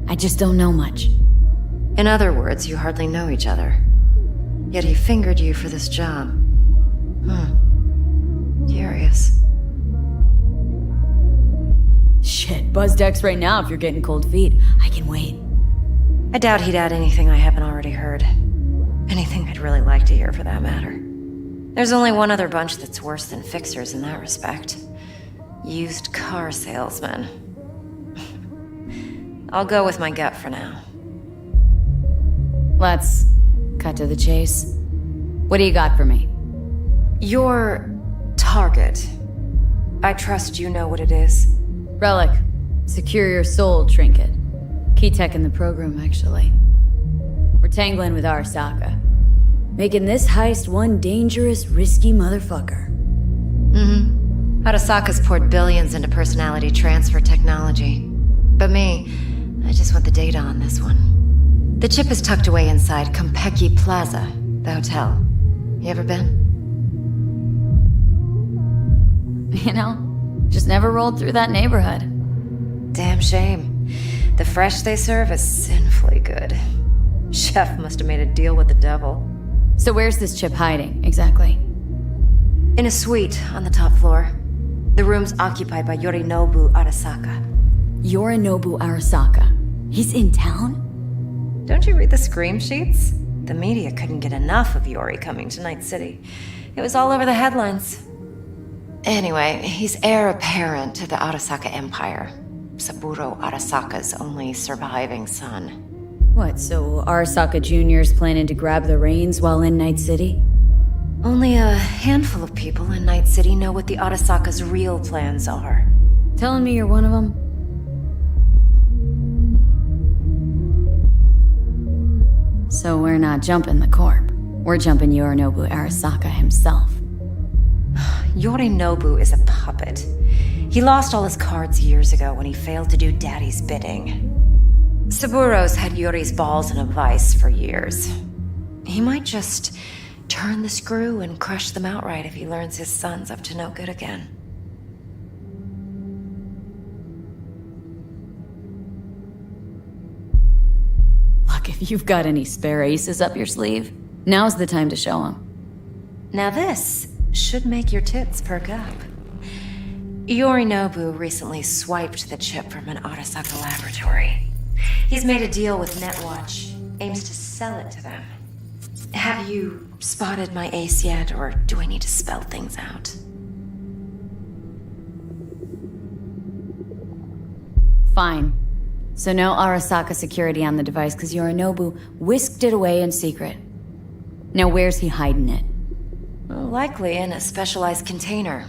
I just don't know much. In other words, you hardly know each other. Yet he fingered you for this job. Curious. Shit, buzz Dex right now if you're getting cold feet. I can wait. I doubt he'd add anything I haven't already heard. Anything I'd really like to hear, for that matter. There's only one other bunch that's worse than fixers in that respect. Used car salesmen. I'll go with my gut for now. Let's cut to the chase. What do you got for me? Your target. I trust you know what it is. Relic. Secure your soul trinket. Key tech in the program, actually. We're tangling with Arasaka. Making this heist one dangerous, risky motherfucker. Arasaka's poured billions into personality transfer technology. But me, I just want the data on this one. The chip is tucked away inside Konpeki Plaza, the hotel. You ever been? You know, just never rolled through that neighborhood. Damn shame. The fresh they serve is sinfully good. Chef must have made a deal with the devil. So where's this chip hiding, exactly? In a suite on the top floor. The room's occupied by Yorinobu Arasaka. Yorinobu Arasaka? He's in town? Don't you read the scream sheets? The media couldn't get enough of Yori coming to Night City. It was all over the headlines. Anyway, he's heir apparent to the Arasaka Empire. Saburo Arasaka's only surviving son. What, so Arasaka Jr.'s planning to grab the reins while in Night City? Only a handful of people in Night City know what the Arasaka's real plans are. Telling me you're one of them? So we're not jumping the corp. We're jumping Yorinobu Arasaka himself. Yorinobu is a puppet. He lost all his cards years ago when he failed to do Daddy's bidding. Saburo's had Yori's balls in a vice for years. He might just turn the screw and crush them outright if he learns his son's up to no good again. Look, if you've got any spare aces up your sleeve, now's the time to show them. Now this should make your tits perk up. Yorinobu recently swiped the chip from an Arasaka laboratory. He's made a deal with Netwatch, aims to sell it to them. Have you spotted my ace yet, or do I need to spell things out? Fine. So no Arasaka security on the device because Yorinobu whisked it away in secret. Now where's he hiding it? Likely in a specialized container.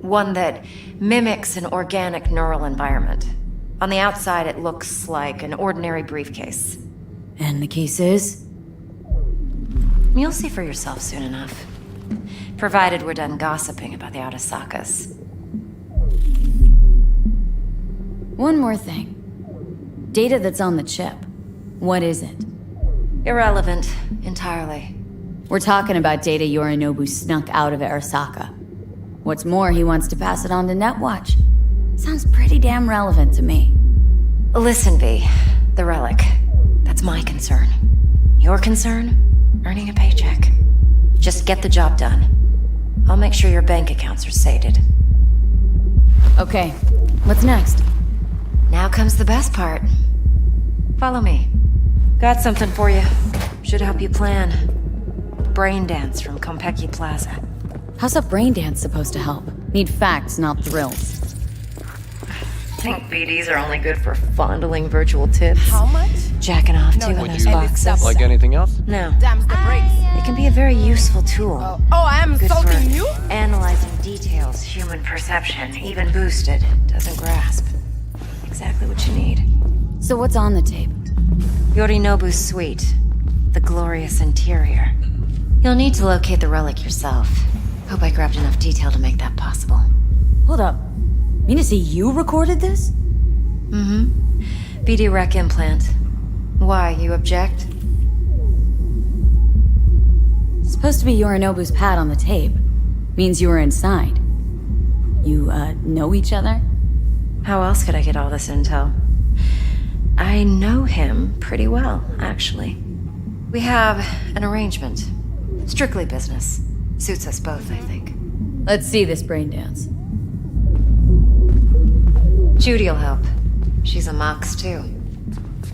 One that mimics an organic neural environment. On the outside, it looks like an ordinary briefcase. And the case is? You'll see for yourself soon enough. Provided we're done gossiping about the Arasakas. One more thing. Data that's on the chip. What is it? Irrelevant, entirely. We're talking about data Yorinobu snuck out of Arasaka. What's more, he wants to pass it on to Netwatch. Sounds pretty damn relevant to me. Listen, V. The relic. That's my concern. Your concern? Earning a paycheck. Just get the job done. I'll make sure your bank accounts are sated. Okay, what's next? Now comes the best part. Follow me. Got something for you. Should help you plan. Brain dance from Konpeki Plaza. How's a brain dance supposed to help? Need facts, not thrills. Think BDs are only good for fondling virtual tits. How much? Jacking off to in Would those you boxes. like anything else? No. Damn the brakes. It can be a very useful tool. Oh, I am Good insulting for you? analyzing details human perception, even boosted, doesn't grasp. Exactly what you need. So what's on the tape? Yorinobu's suite. The glorious interior. You'll need to locate the relic yourself. Hope I grabbed enough detail to make that possible. Hold up. Mean to say you recorded this? Mm-hmm. BD rec implant. Why, you object? It's supposed to be Yorinobu's pad on the tape. Means you were inside. You, know each other? How else could I get all this intel? I know him pretty well, actually. We have an arrangement. Strictly business. Suits us both, I think. Let's see this brain dance. Judy'll help. She's a Mox, too.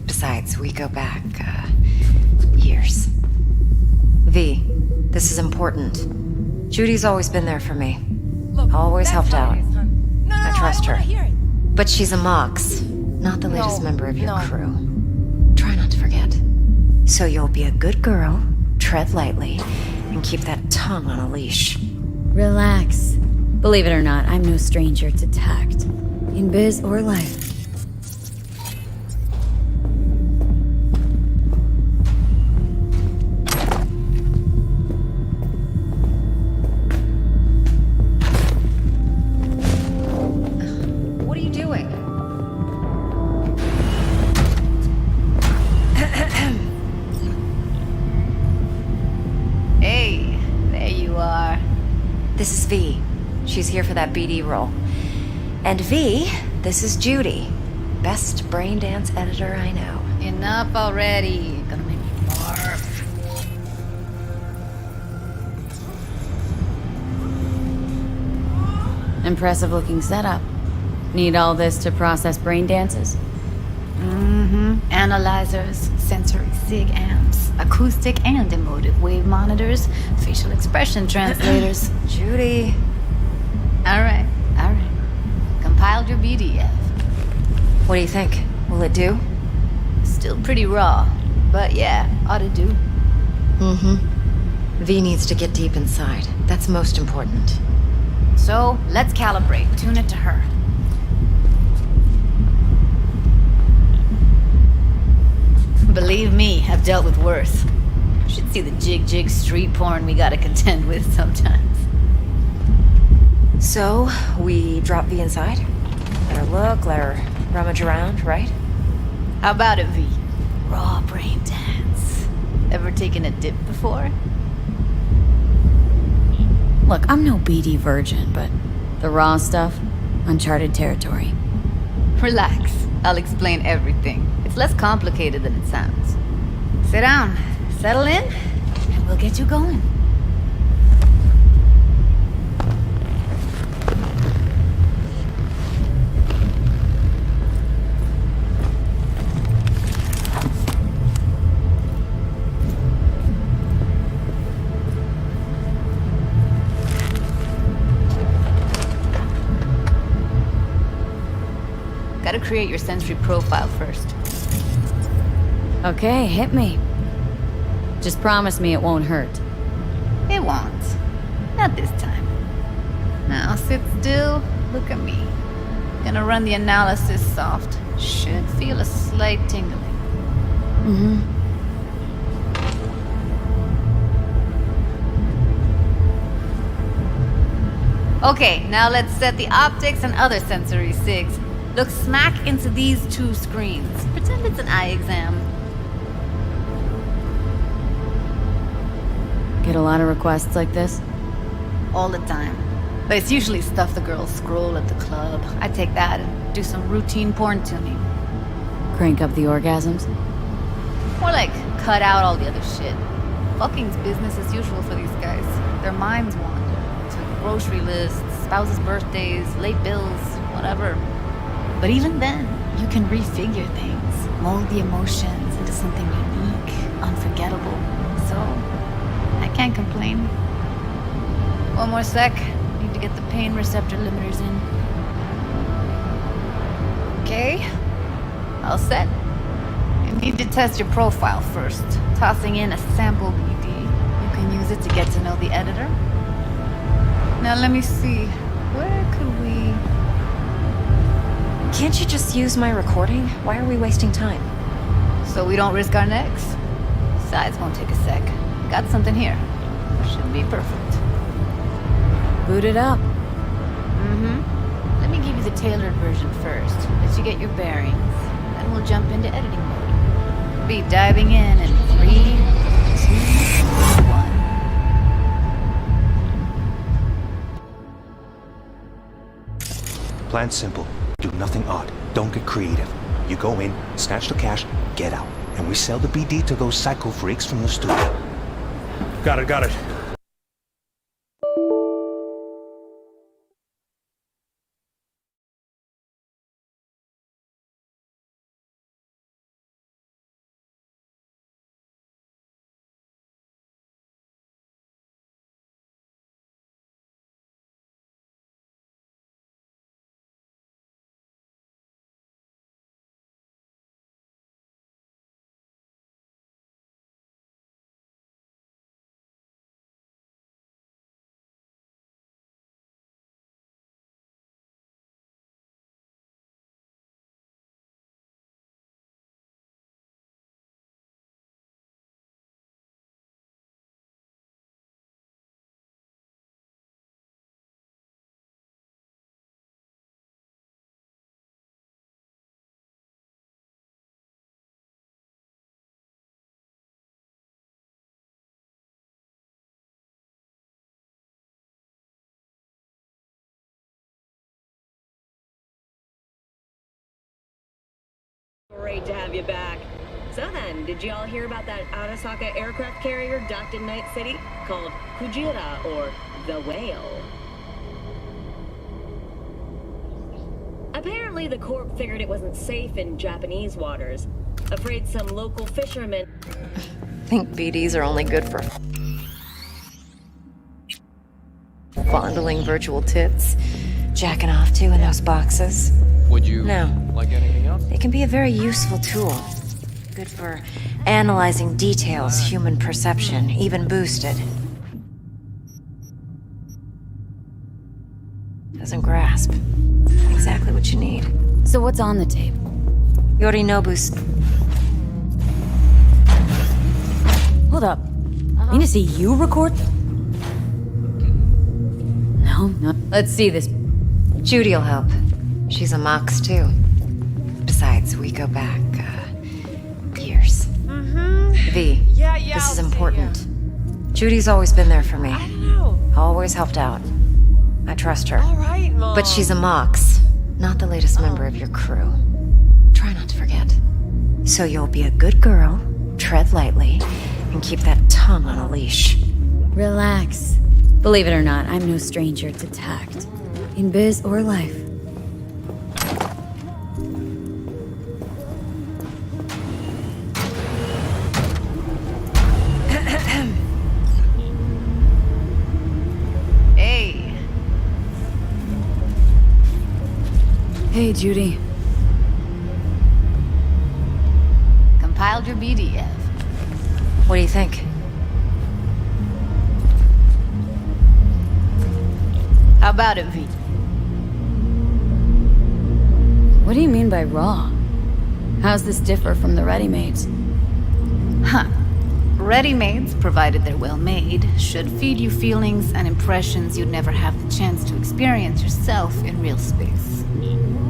Besides, we go back, years. V, this is important. Judy's always been there for me. Always helped out. I trust her. But she's a Mox, not the latest member of your crew. Try not to forget. So you'll be a good girl, tread lightly, and keep that tongue on a leash. Relax. Believe it or not, I'm no stranger to tact. In biz or life. She's here for that BD role. And V, this is Judy. Best brain dance editor I know. Enough already. Gonna make me barf. Impressive looking setup. Need all this to process brain dances? Mm-hmm. Analyzers, sensory sig amps, acoustic and emotive wave monitors, facial expression translators. Judy. All right. Compiled your BDF. What do you think? Will it do? Still pretty raw, but yeah, ought to do. Mm-hmm. V needs to get deep inside. That's most important. So, let's calibrate. Tune it to her. Believe me, I've dealt with worse. You should see the jig street porn we gotta contend with sometimes. So, we drop V inside? Let her look, let her rummage around, right? How about it, V? Raw brain dance. Ever taken a dip before? Look, I'm no BD virgin, but the raw stuff, uncharted territory. Relax. I'll explain everything. It's less complicated than it sounds. Sit down, settle in, and we'll get you going. Gotta create your sensory profile first. Okay, hit me. Just promise me it won't hurt. It won't. Not this time. Now sit still, look at me. Gonna run the analysis soft. Should feel a slight tingling. Mm-hmm. Okay, now let's set the optics and other sensory sigs. Look smack into these two screens. Pretend it's an eye exam. Get a lot of requests like this? All the time. But it's usually stuff the girls scroll at the club. I take that and do some routine porn tuning. Crank up the orgasms? More like cut out all the other shit. Fucking's business as usual for these guys. Their minds wander to grocery lists, spouses' birthdays, late bills, whatever. But even then, you can refigure things, mold the emotions into something unique, unforgettable. So, I can't complain. One more sec. Need to get the pain receptor limiters in. Okay. All set. You need to test your profile first. Tossing in a sample BD. You can use it to get to know the editor. Now let me see. Where could we... Can't you just use my recording? Why are we wasting time? So we don't risk our necks? Besides, won't take a sec. Got something here. Should be perfect. Boot it up. Mm-hmm. Let me give you the tailored version first. Let you get your bearings. Then we'll jump into editing mode. Be diving in 3, 2, 1. Plan simple. Do nothing odd. Don't get creative. You go in, snatch the cash, get out. And we sell the BD to those psycho freaks from the studio. Got it. Great to have you back. So then, did you all hear about that Arasaka aircraft carrier docked in Night City? Called Kujira, or the Whale. Apparently the Corp figured it wasn't safe in Japanese waters. Afraid some local fishermen... Think BDs are only good for fondling virtual tits, jacking off to in those boxes. Would you No. like anything else? They can be a very useful tool. Good for analyzing details, human perception, even boosted. Doesn't grasp. Exactly what you need. So what's on the tape? Yorinobu's... Hold up. Mean to see you record? No. Let's see this. Judy'll help. She's a Mox, too. Besides, we go back, years. V, this is important. Judy's always been there for me. I don't know. Always helped out. I trust her. All right, Mom. But she's a Mox, not the latest member of your crew. Try not to forget. So you'll be a good girl, tread lightly, and keep that tongue on a leash. Relax. Believe it or not, I'm no stranger to tact. In biz or life. Hey. Hey, Judy. Compiled your BDF. What do you think? How about it, V? What do you mean by raw? How's this differ from the ready-mades? Huh. Ready-mades, provided they're well made, should feed you feelings and impressions you'd never have the chance to experience yourself in real space.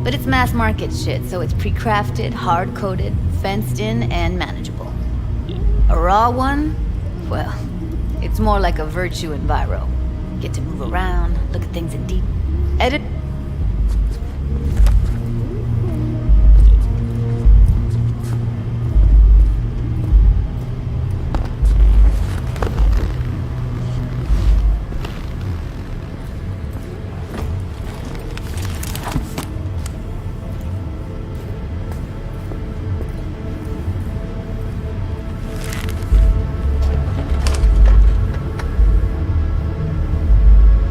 But it's mass market shit, so it's pre-crafted, hard-coded, fenced in, and manageable. A raw one? Well, it's more like a virtue enviro. Get to move around, look at things in deep... Edit...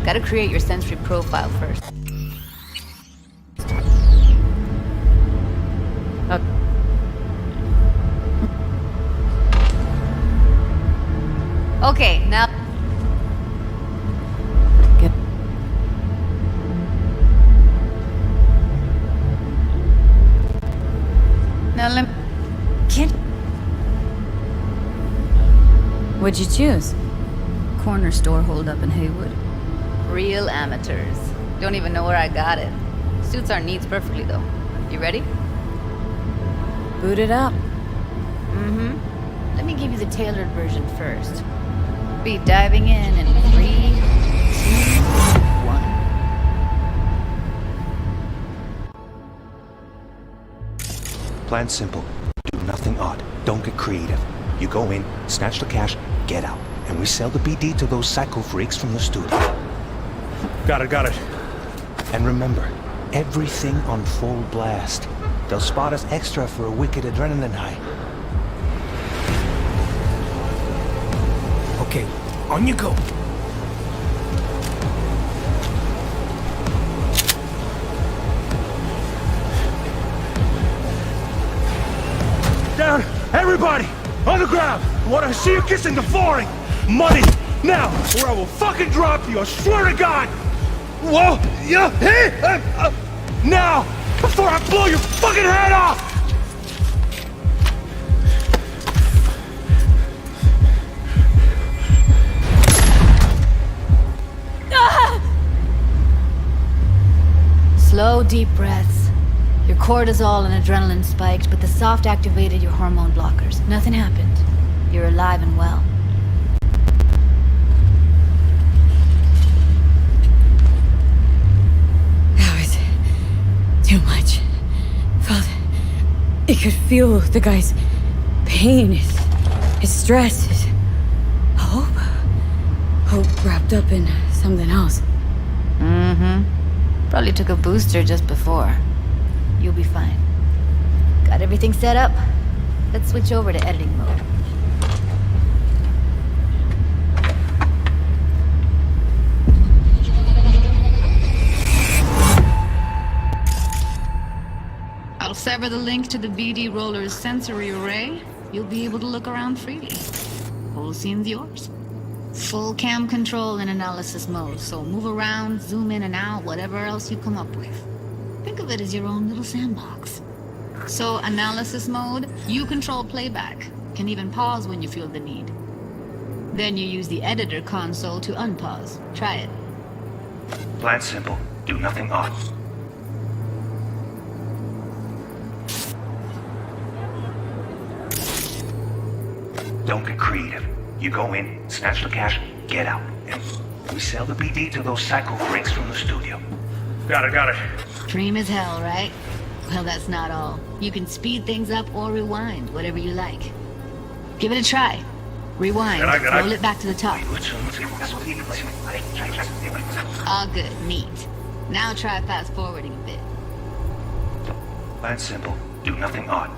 Gotta create your sensory profile first. Okay, now... Now let me... Can't... What'd you choose? Corner store holdup in Haywood. Real amateurs. Don't even know where I got it. Suits our needs perfectly, though. You ready? Boot it up. Mm-hmm. Let me give you the tailored version first. Be diving in 3, 2, 1. Plan simple. Do nothing odd. Don't get creative. You go in, snatch the cash, get out. And we sell the BD to those psycho freaks from the studio. Got it. And remember, everything on full blast. They'll spot us extra for a wicked adrenaline high. Okay, on you go. Down, everybody! On the ground! I want to see you kissing the flooring! Money! Now, or I will fucking drop you, I swear to God! Whoa! Yeah! Hey! Now! Before I blow your fucking head off! Slow, deep breaths. Your cortisol and adrenaline spiked, but the soft activated your hormone blockers. Nothing happened. You're alive and well. That was too much. Felt could feel the guy's pain, his stress, his hope. Hope wrapped up in something else. Mm-hmm. Probably took a booster just before. You'll be fine. Got everything set up? Let's switch over to editing mode. I'll sever the link to the BD Roller's sensory array. You'll be able to look around freely. Whole scene's yours. Full cam control in analysis mode, so move around, zoom in and out, whatever else you come up with. Think of it as your own little sandbox. So, analysis mode, you control playback. Can even pause when you feel the need. Then you use the editor console to unpause. Try it. Plan simple. Do nothing odd. Don't get creative. You go in, snatch the cash, get out. And we sell the BD to those psycho freaks from the studio. Got it. Dream as hell, right? Well, that's not all. You can speed things up or rewind, whatever you like. Give it a try. Rewind. Roll it back to the top. All good. Neat. Now try fast forwarding a bit. Plan simple. Do nothing odd.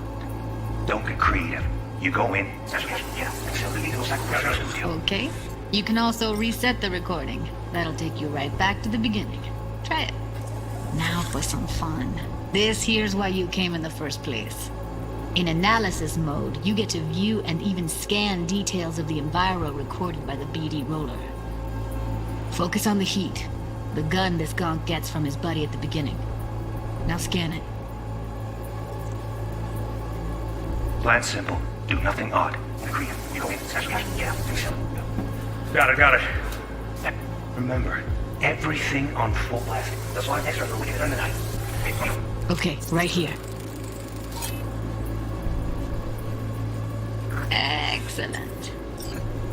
Don't get creative. You go in, snatch the cash, get out. And sell the BD to those psycho freaks from the studio. Okay. You can also reset the recording. That'll take you right back to the beginning. Try it. Now for some fun. This here's why you came in the first place. In analysis mode, you get to view and even scan details of the enviro recorded by the BD Roller. Focus on the heat, the gun this gonk gets from his buddy at the beginning. Now scan it. Plan simple. Do nothing odd. Agree. You go in, snatch the cash, get out. And sell it. Got it. Remember, everything on full blast. That's why extra for we get it on the night. Okay, right here. Excellent.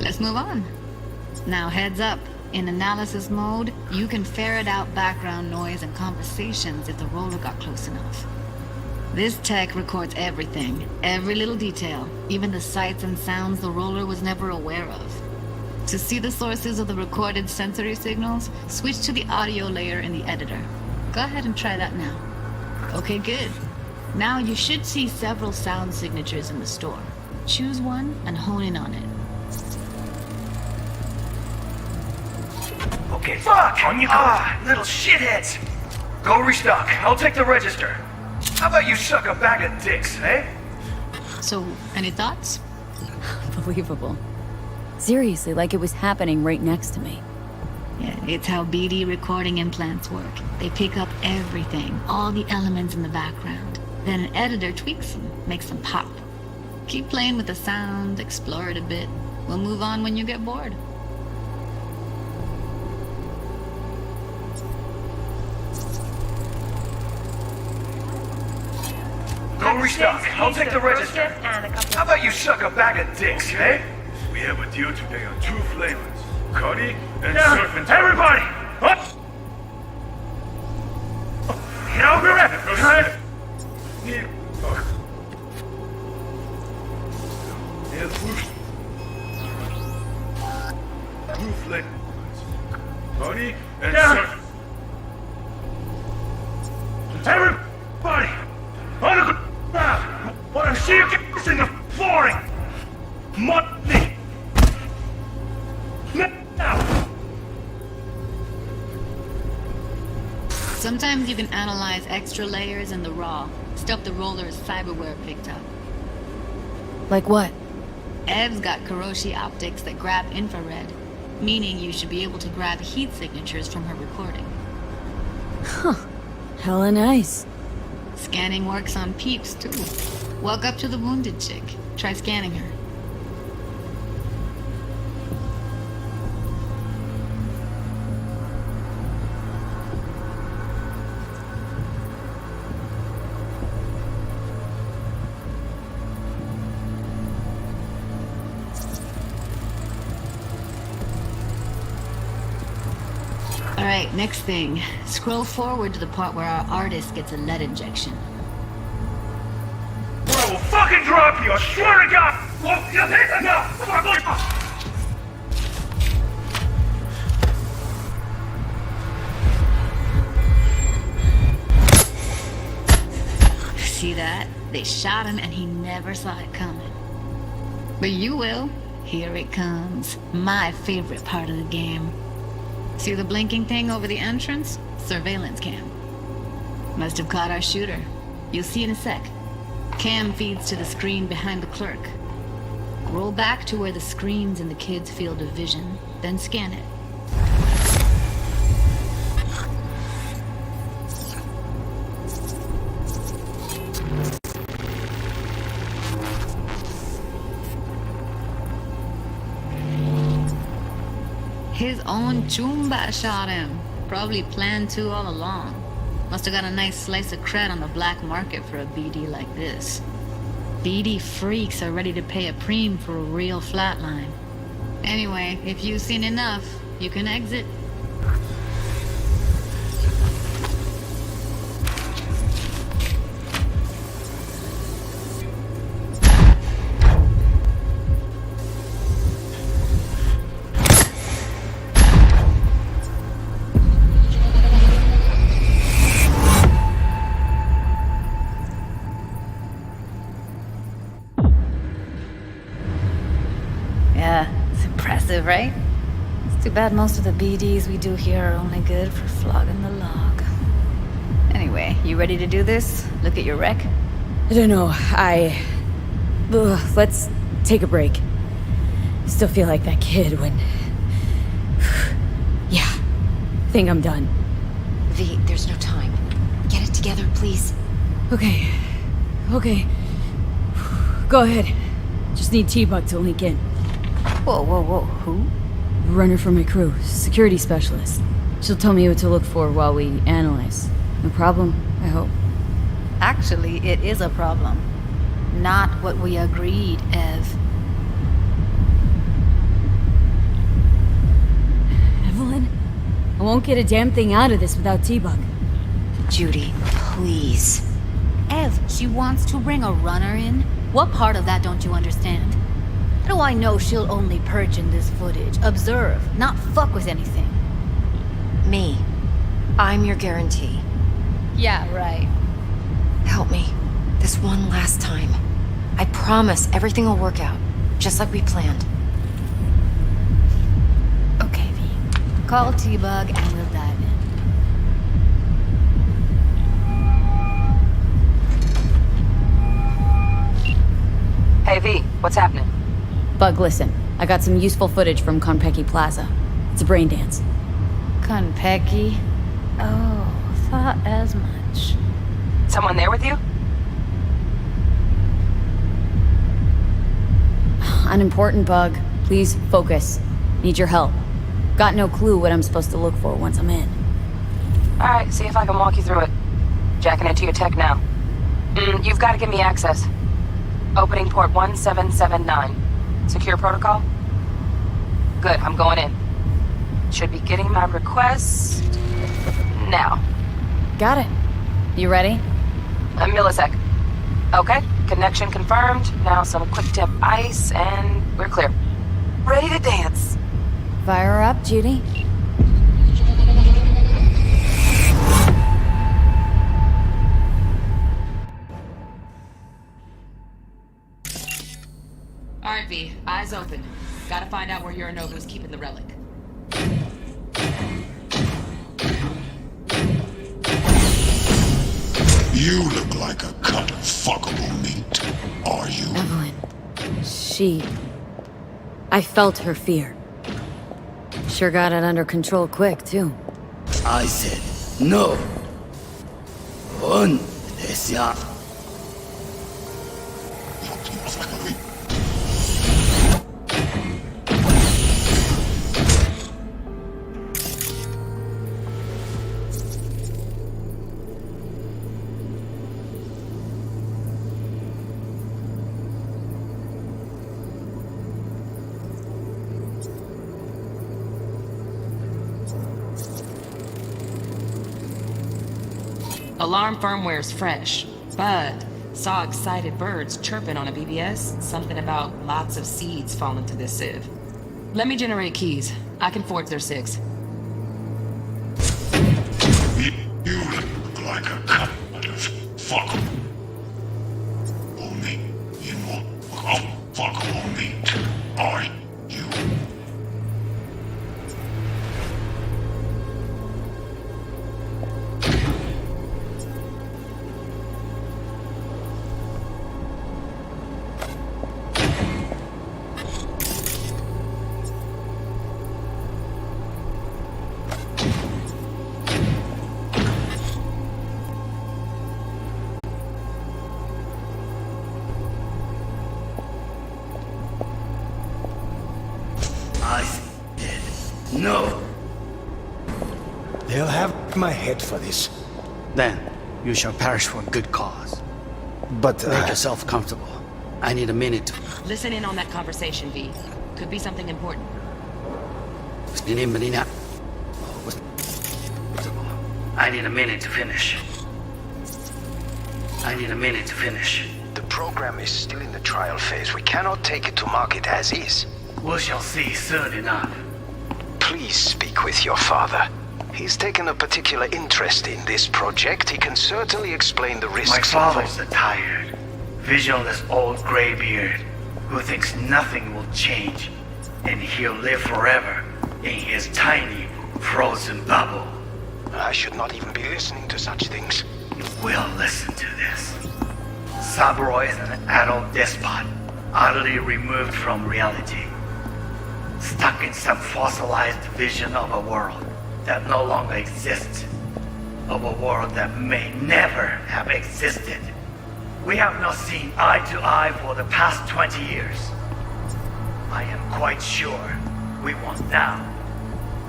Let's move on. Now heads up. In analysis mode, you can ferret out background noise and conversations if the roller got close enough. This tech records everything, every little detail, even the sights and sounds the roller was never aware of. To see the sources of the recorded sensory signals, switch to the audio layer in the editor. Go ahead and try that now. Okay, good. Now you should see several sound signatures in the store. Choose one and hone in on it. Okay. Fuck! On you go. Little shitheads! Go restock. I'll take the register. How about you suck a bag of dicks, eh? So, any thoughts? Unbelievable. Seriously, like it was happening right next to me. Yeah, it's how BD recording implants work. They pick up everything, all the elements in the background. Then an editor tweaks them, makes them pop. Keep playing with the sound, explore it a bit. We'll move on when you get bored. Go restock. I'll take the register. How about you suck a bag of dicks, eh? We have a deal today on 2 flavors. Cuddy and surf and turf. Everybody! Up! Get over it! Two flavors. Cuddy and surf. Everybody! On the ground! Want to see you get in the flooring! Money! Now! Sometimes you can analyze extra layers in the raw, stuff the roller's cyberware picked up. Like what? Ev's got Kiroshi optics that grab infrared, meaning you should be able to grab heat signatures from her recording. Huh. Hella nice. Scanning works on peeps, too. Walk up to the wounded chick. Try scanning her. Alright, next thing. Scroll forward to the part where our artist gets a lead injection. Whoa, will fucking drop you, I swear to God! See that? They shot him and he never saw it coming. But you will. Here it comes. My favorite part of the game. See the blinking thing over the entrance? Surveillance cam. Must have caught our shooter. You'll see in a sec. Cam feeds to the screen behind the clerk. Roll back to where the screen's in the kid's field of vision, then scan it. His own Chumba shot him. Probably planned to all along. Must have got a nice slice of cred on the black market for a BD like this. BD freaks are ready to pay a preem for a real flatline. Anyway, if you've seen enough, you can exit. Right? It's too bad most of the BDs we do here are only good for flogging the log. Anyway, you ready to do this? Look at your wreck? I don't know, let's take a break. I still feel like that kid when... Yeah, think I'm done. V, there's no time. Get it together, please. Okay. Go ahead. Just need T-Bug to link in. Whoa, who? Runner for my crew, security specialist. She'll tell me what to look for while we analyze. No problem, I hope. Actually, it is a problem. Not what we agreed, Ev. Evelyn? I won't get a damn thing out of this without T-Bug. Judy, please. Ev, she wants to bring a runner in? What part of that don't you understand? How do I know she'll only perch in this footage? Observe, not fuck with anything. Me. I'm your guarantee. Yeah, right. Help me. This one last time. I promise everything will work out, just like we planned. Okay, V. Call T-Bug and we'll dive in. Hey, V, what's happening? Bug, listen. I got some useful footage from Konpeki Plaza. It's a brain dance. Konpeki? Oh, thought as much. Someone there with you? Unimportant, Bug. Please focus. Need your help. Got no clue what I'm supposed to look for once I'm in. Alright, see if I can walk you through it. Jacking into your tech now. You've got to give me access. Opening port 1779. Secure protocol? Good, I'm going in. Should be getting my request... now. Got it. You ready? A millisec. Okay, connection confirmed. Now some quick tip ice, and we're clear. Ready to dance. Fire her up, Judy. Alright, V. Eyes open. Gotta find out where Yorinobu's keeping the relic. You look like a cut of fuckable meat, are you? Evelyn. I felt her fear. Sure got it under control quick, too. I said no. Desea. Alarm firmware's fresh, but Saw excited birds chirping on a BBS. Something about lots of seeds falling to this sieve. Let me generate keys. I can forge their SIGs. You look like a kind of fuck. Only you look fuckable meat, are you? No. They'll have my head for this. Then you shall perish for a good cause. But, Make yourself comfortable. I need a minute to... Listen in on that conversation, V. Could be something important. I need a minute to finish. I need a minute to finish. The program is still in the trial phase. We cannot take it to market as is. We shall see soon enough. Please speak with your father. He's taken a particular interest in this project. He can certainly explain the risks. My father's a tired, visionless old graybeard who thinks nothing will change, and he'll live forever in his tiny, frozen bubble. I should not even be listening to such things. You will listen to this. Saburo is an adult despot, utterly removed from reality. Stuck in some fossilized vision of a world that no longer exists. Of a world that may never have existed. We have not seen eye to eye for the past 20 years. I am quite sure we won't now.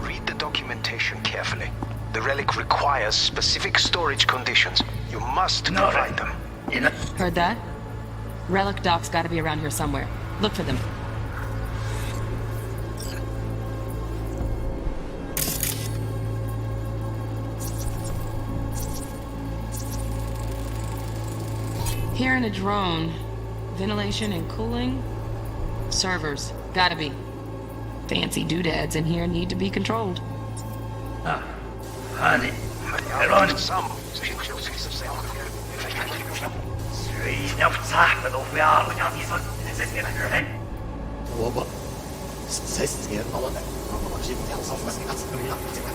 Read the documentation carefully. The relic requires specific storage conditions. You must provide them. Heard that? Relic docs gotta be around here somewhere. Look for them. Here in a drone. Ventilation and cooling? Servers. Gotta be. Fancy doodads in here need to be controlled. Honey,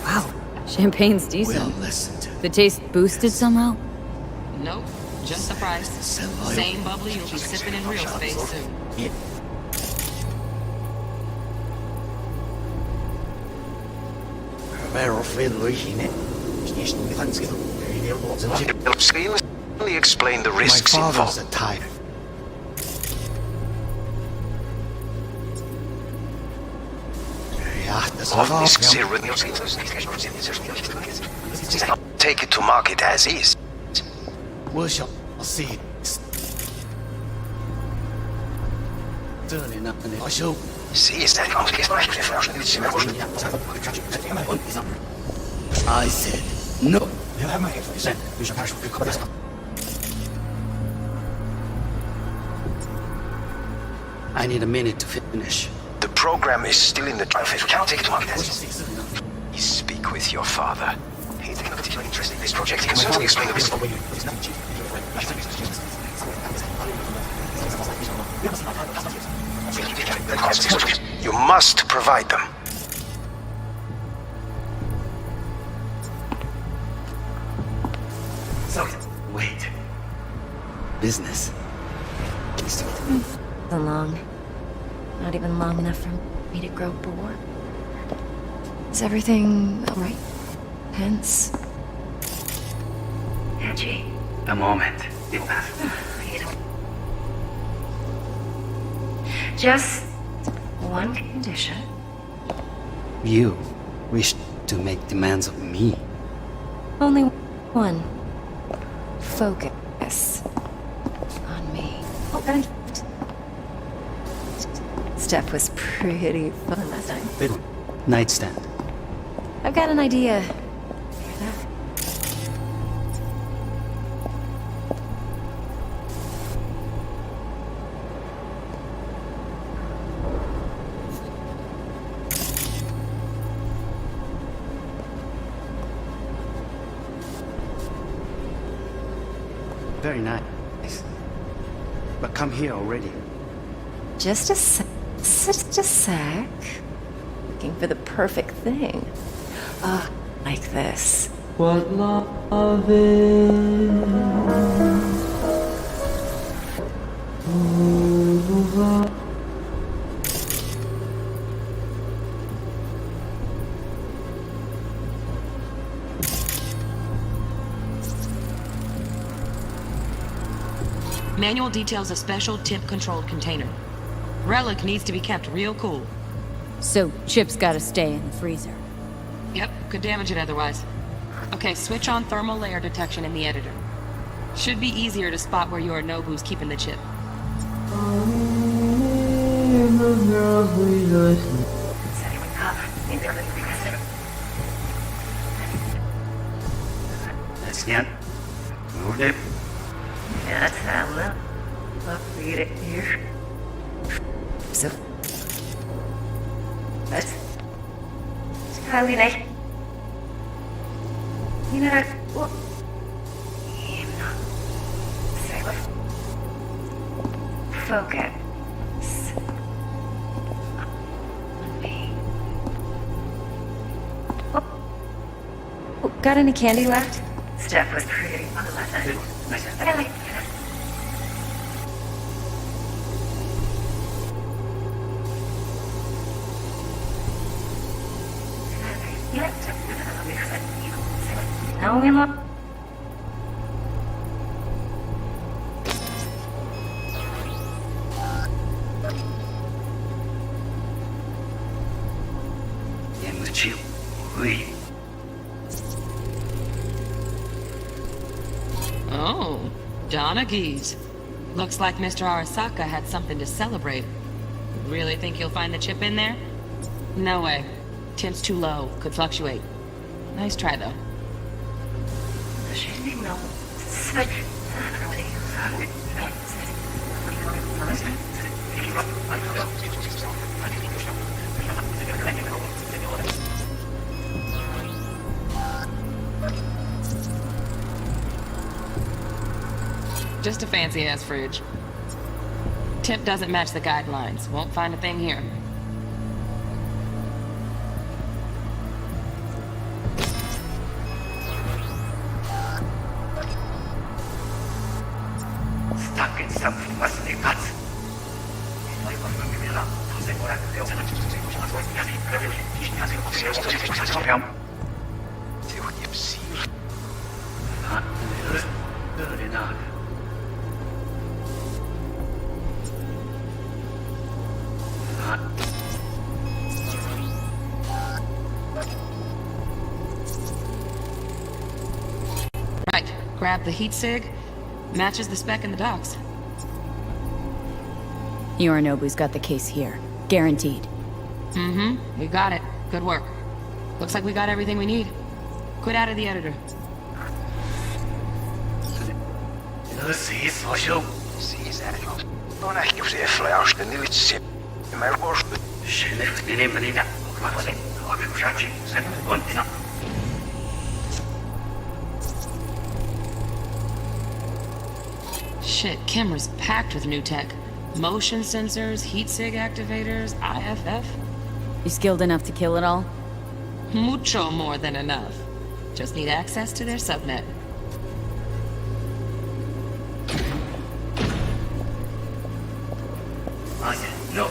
Wow, champagne's decent. We'll listen to the taste boosted somehow? Nope, just the price. Same bubbly you'll be sipping in real space soon. Clearly explain the risks My involved. father's a tiger. Take it to market as is. We shall see. I said no. They'll have my head for this. You shall perish for good cause. I need a minute to finish. The program is still in the trial phase. We cannot take it to market as is. Please speak with your father. He's taken a particular interest in this project. He can certainly explain the risks. You must provide them. So, wait. Business. Long. Not even long enough for me to grow bored. Is everything alright? Hence? Angie, a moment. Just one condition. You wish to make demands of me. Only one. Focus on me. Okay. Step was pretty fun last time. Nightstand. I've got an idea. Very nice. But come here already. Just a sec. Just a sec. Looking for the perfect thing. Like this. What love is. Manual details a special tip-controlled container. Relic needs to be kept real cool. So, Chip's gotta stay in the freezer. Yep, could damage it otherwise. Okay, switch on thermal layer detection in the editor. Should be easier to spot where Yorinobu's keeping the chip. Let's get moved it. That's how I'll read it here. So. Let's. Highly nice. You know, what? Focus. On me. Oh, got any candy left? Stuff was pretty on the left side. No, we won't. Oh, Donaghys. Looks like Mr. Arasaka had something to celebrate. Really think you'll find the chip in there? No way. Temp's too low. Could fluctuate. Nice try, though. Just a fancy-ass fridge. Tip doesn't match the guidelines. Won't find a thing here. Stuck in some musty guts. Right. Grab the heat sig. Matches the spec in the docs. Yorinobu's got the case here. Guaranteed. Mm-hmm. We got it. Good work. Looks like we got everything we need. Quit out of the editor. Siis osuu. Siis on ehkä se flausten ylitse. Mä voisin. Schlecht nehmen niitä. Makvasin. Oikeusachi. Sen kontina. Shit, camera's packed with new tech. Motion sensors, heat sig activators, IFF. You skilled enough to kill it all? Mucho more than enough. Just need access to their subnet. No.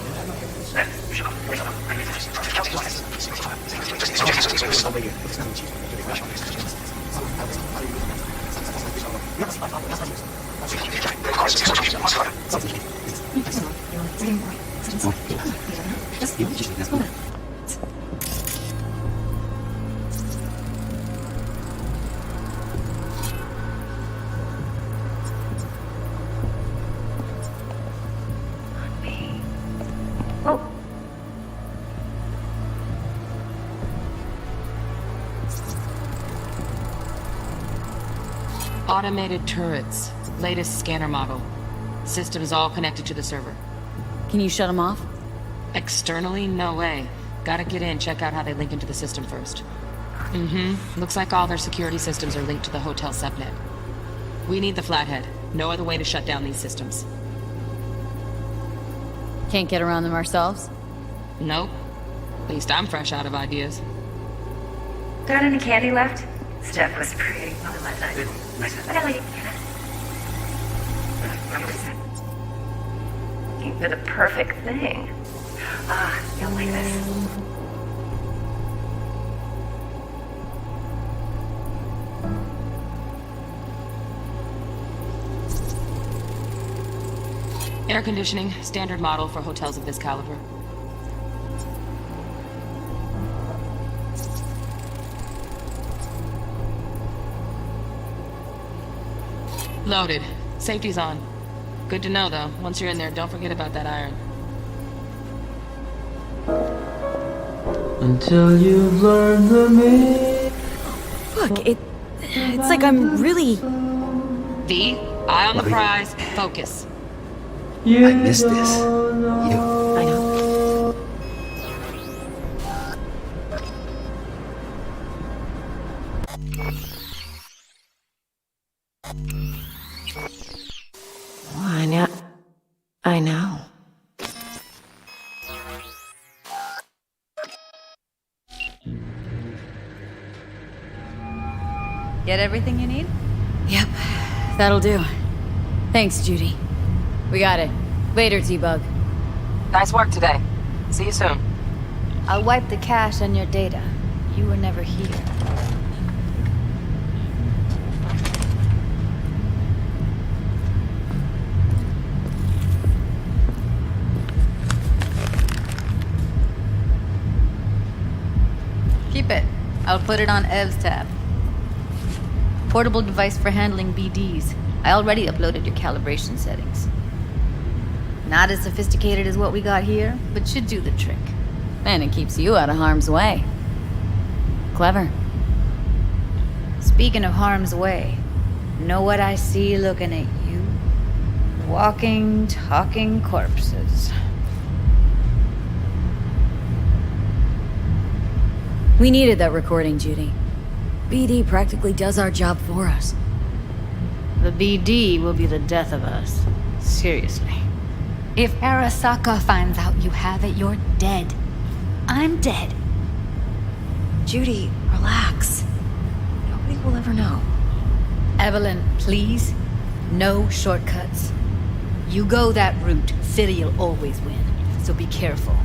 Automated turrets. Latest scanner model. Systems all connected to the server. Can you shut them off? Externally, no way. Gotta get in, check out how they link into the system first. Mm-hmm. Looks like all their security systems are linked to the hotel subnet. We need the flathead. No other way to shut down these systems. Can't get around them ourselves? Nope. At least I'm fresh out of ideas. Got any candy left? Steph was pretty. Looking for the perfect thing. Ah, you'll like this. Air conditioning, standard model for hotels of this caliber. Loaded. Safety's on. Good to know, though. Once you're in there, don't forget about that iron. Until you've learned the meaning. Look, it's like I'm really... V, eye on the prize, focus. I missed this. I know. I know. Get everything you need? Yep, that'll do. Thanks, Judy. We got it. Later, T-Bug. Nice work today. See you soon. I'll wipe the cache on your data. You were never here. Keep it. I'll put it on Ev's tab. Portable device for handling BDs. I already uploaded your calibration settings. Not as sophisticated as what we got here, but should do the trick. And it keeps you out of harm's way. Clever. Speaking of harm's way, know what I see looking at you? Walking, talking corpses. We needed that recording, Judy. BD practically does our job for us. The BD will be the death of us. Seriously. If Arasaka finds out you have it, you're dead. I'm dead. Judy, relax. Nobody will ever know. Evelyn, please. No shortcuts. You go that route, City'll always win. So be careful.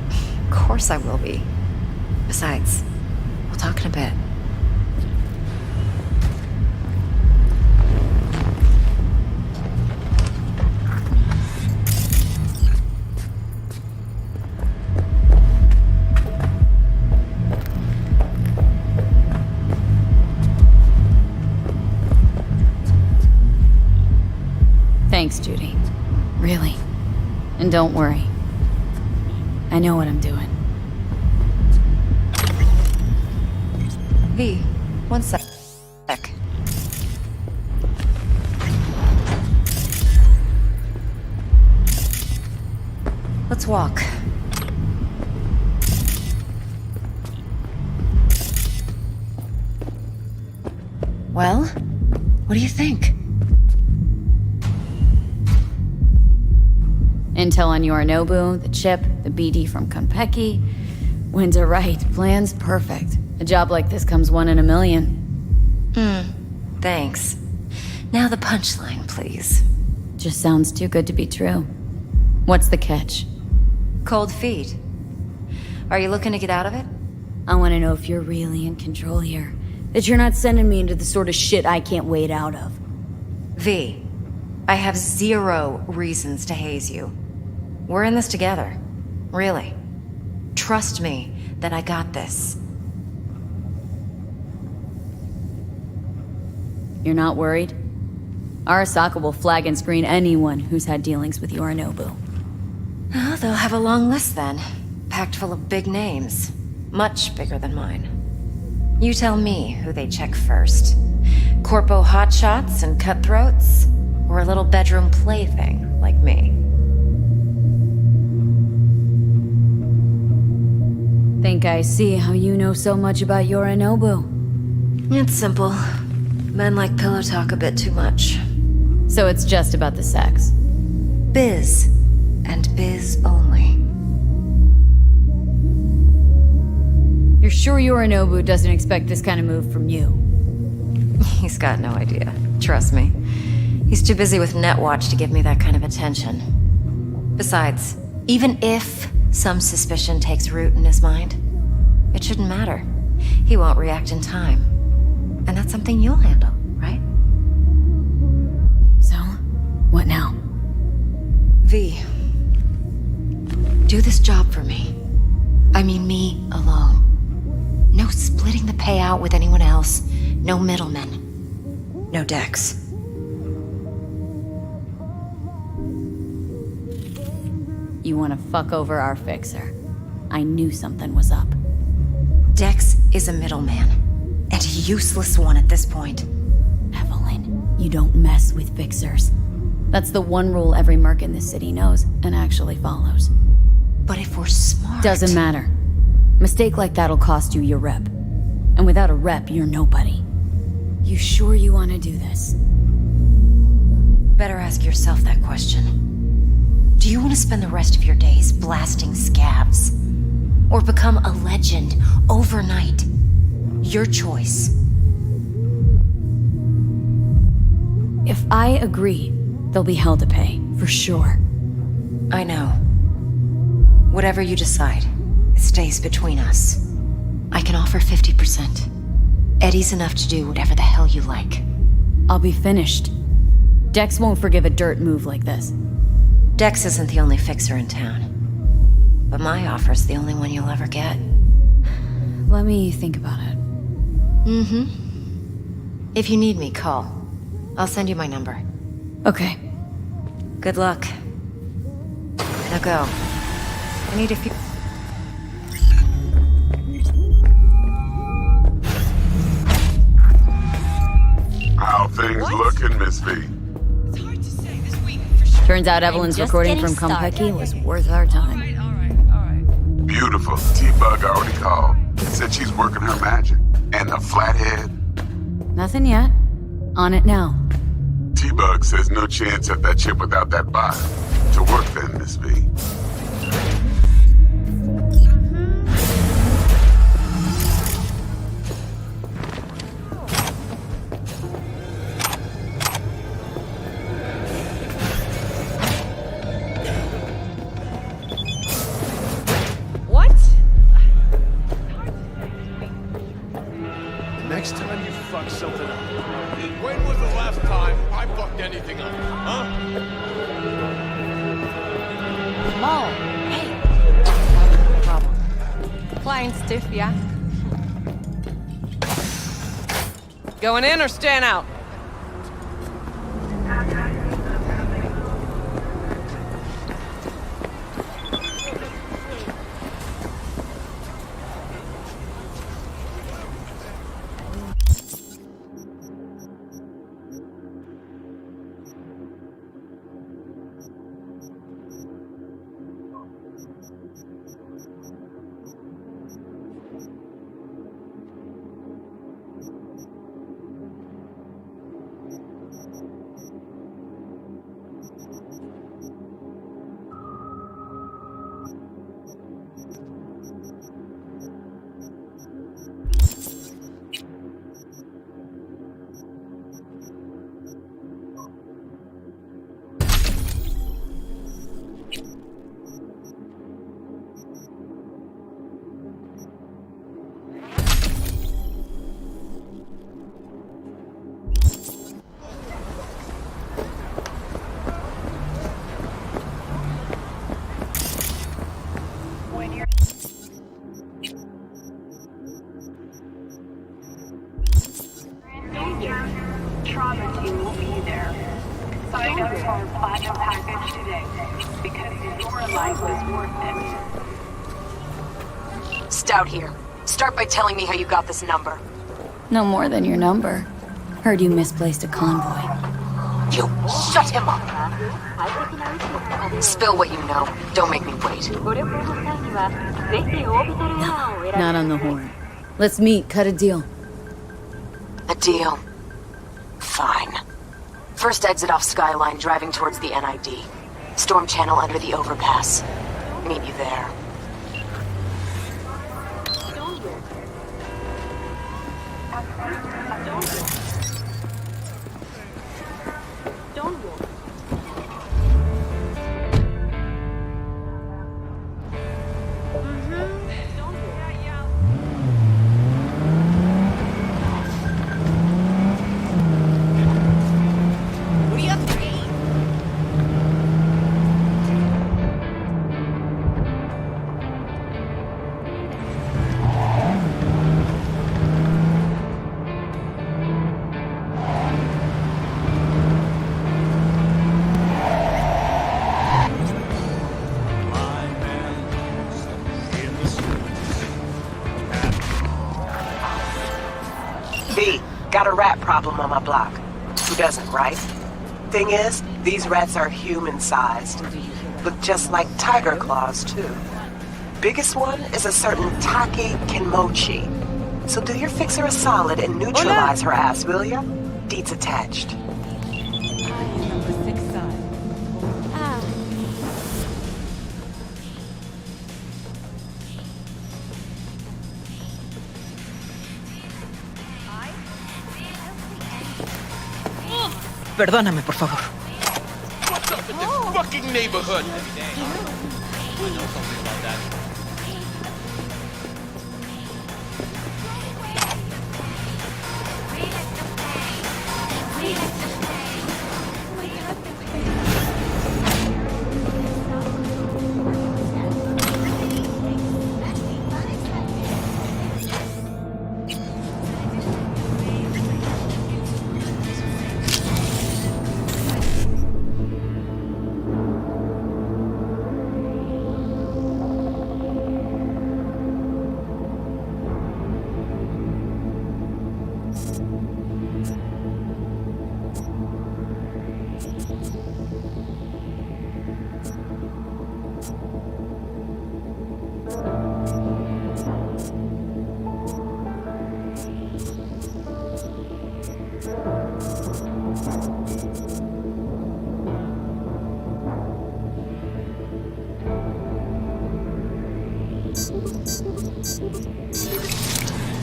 Of course I will be. Besides, we'll talk in a bit. Thanks, Judy. Really. And don't worry. I know what I'm doing. V, one sec. Let's walk. Well, what do you think? Intel on Yorinobu, the chip, the BD from Konpeki. Winter right, plan's perfect. A job like this comes one in a million. Thanks. Now the punchline, please. Just sounds too good to be true. What's the catch? Cold feet. Are you looking to get out of it? I want to know if you're really in control here. That you're not sending me into the sort of shit I can't wait out of. V, I have 0 reasons to haze you. We're in this together. Really. Trust me that I got this. You're not worried? Arasaka will flag and screen anyone who's had dealings with Yorinobu. Oh, they'll have a long list then. Packed full of big names. Much bigger than mine. You tell me who they check first. Corpo hotshots and cutthroats? Or a little bedroom plaything like me? Think I see how you know so much about Yorinobu. It's simple. Men like pillow talk a bit too much. So it's just about the sex. Biz. And biz only. You're sure Yorinobu doesn't expect this kind of move from you? He's got no idea. Trust me. He's too busy with Netwatch to give me that kind of attention. Besides, even if some suspicion takes root in his mind, it shouldn't matter. He won't react in time. And that's something you'll handle, right? So, what now? V. Do this job for me. I mean me alone. No splitting the payout with anyone else. No middlemen. No Dex. You want to fuck over our fixer. I knew something was up. Dex is a middleman. And a useless one at this point. Evelyn, you don't mess with fixers. That's the one rule every merc in this city knows and actually follows. But if we're smart... Doesn't matter. Mistake like that'll cost you your rep. And without a rep, you're nobody. You sure you want to do this? Better ask yourself that question. Do you want to spend the rest of your days blasting scabs? Or become a legend overnight? Your choice. If I agree, they'll be hell to pay, for sure. I know. Whatever you decide, it stays between us. I can offer 50%. Eddie's enough to do whatever the hell you like. I'll be finished. Dex won't forgive a dirt move like this. Dex isn't the only fixer in town. But my offer's the only one you'll ever get. Let me think about it. Mm-hmm. If you need me, call. I'll send you my number. Okay. Good luck. Now go. I need a few... How things looking, Miss V? Turns out Evelyn's recording from Konpeki was worth our time. Beautiful. T-Bug already called. Said she's working her magic. And the flathead? Nothing yet. On it now. T-Bug says no chance at that chip without that bot. To work then, Miss V. Next time you fuck something up. When was the last time I fucked anything up, huh? Mo, hey. Problem. Client stiff, yeah? Going in or staying out? Trauma team will be there. Sign up for our platinum package today, because your life is worth it. Stout here. Start by telling me how you got this number. No more than your number. Heard you misplaced a convoy. You shut him up! Spill what you know. Don't make me wait. Not on the horn. Let's meet, cut a deal. A deal. Fine. First exit off Skyline, driving towards the NID. Storm channel under the overpass. Meet you there. B, got a rat problem on my block. Who doesn't, right? Thing is, these rats are human-sized. Look just like tiger claws, too. Biggest one is a certain Taki Kinmochi. So do your fixer a solid and neutralize her ass, will ya? Deets attached. Perdóname, por favor. What's up in this fucking neighborhood? I know something about that.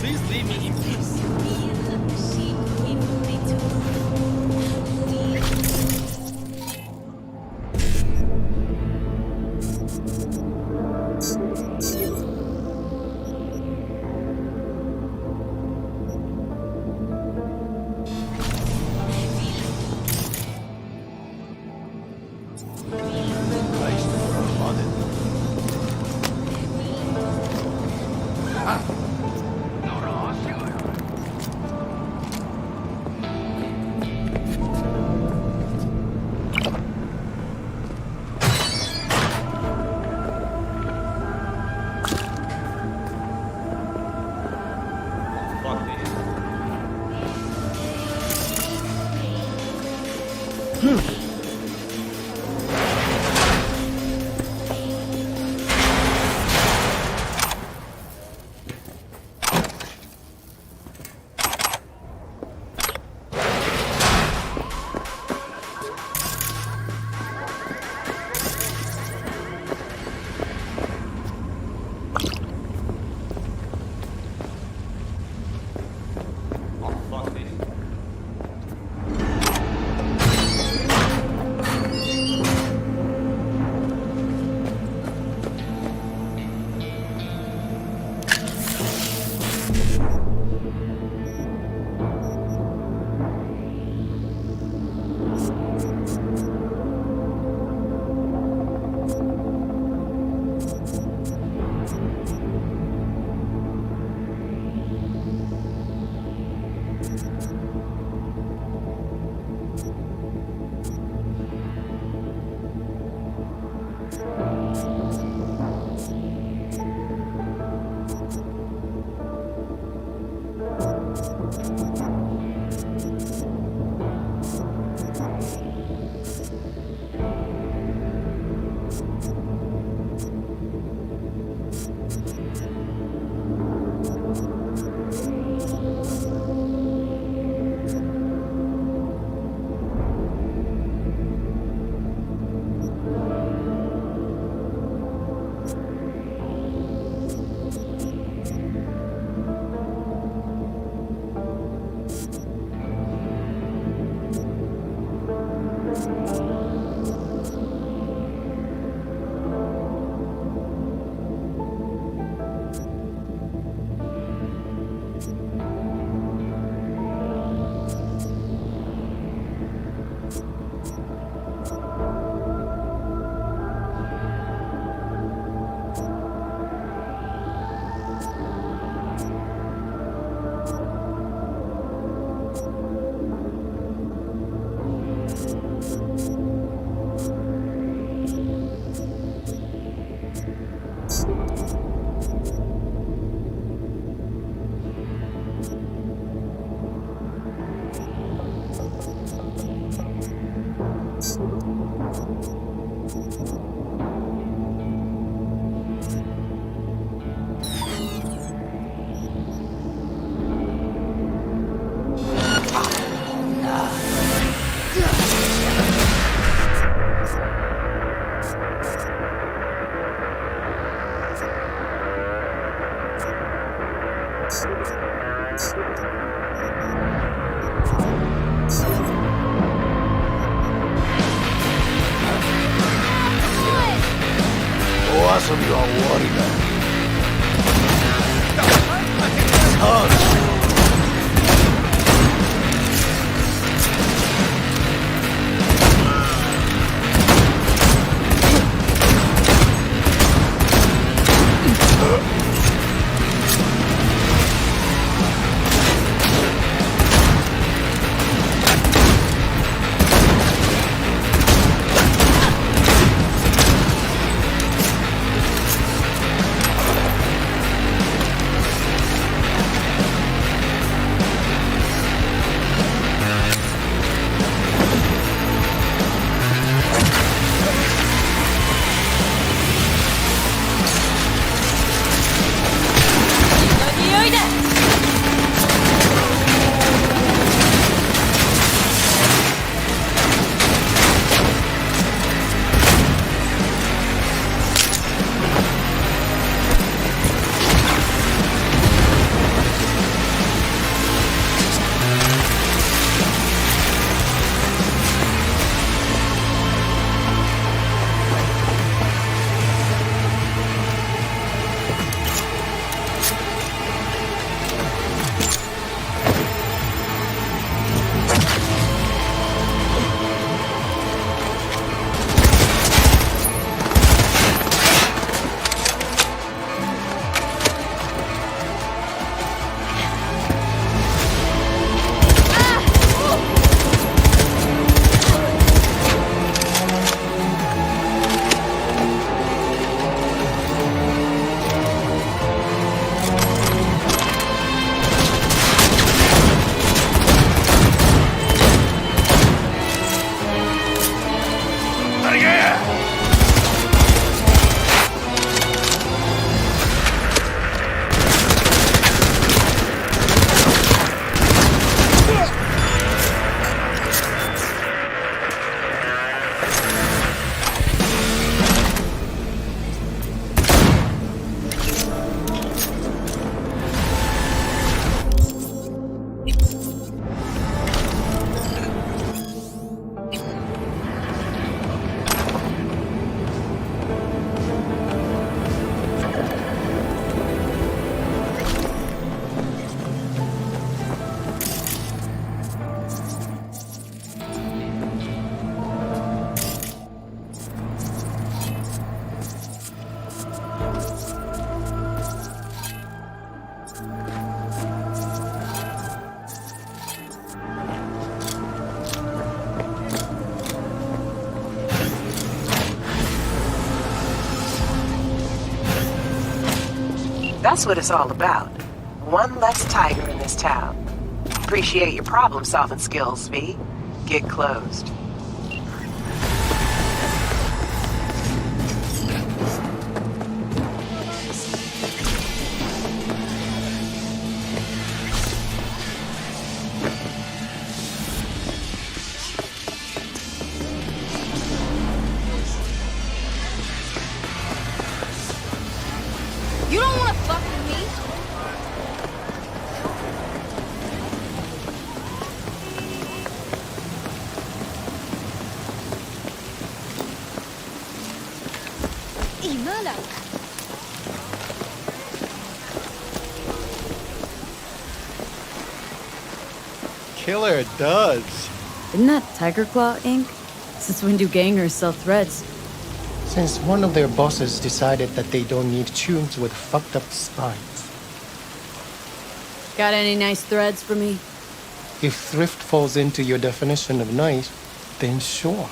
Please leave me in peace. That's what it's all about. One less tiger in this town. Appreciate your problem-solving skills, V. Get closed. You don't want to fuck with me? Imala. Killer does. Isn't that Tiger Claw ink? Since when do gangers sell threads? Since one of their bosses decided that they don't need tunes with fucked up spines. Got any nice threads for me? If thrift falls into your definition of nice, then sure.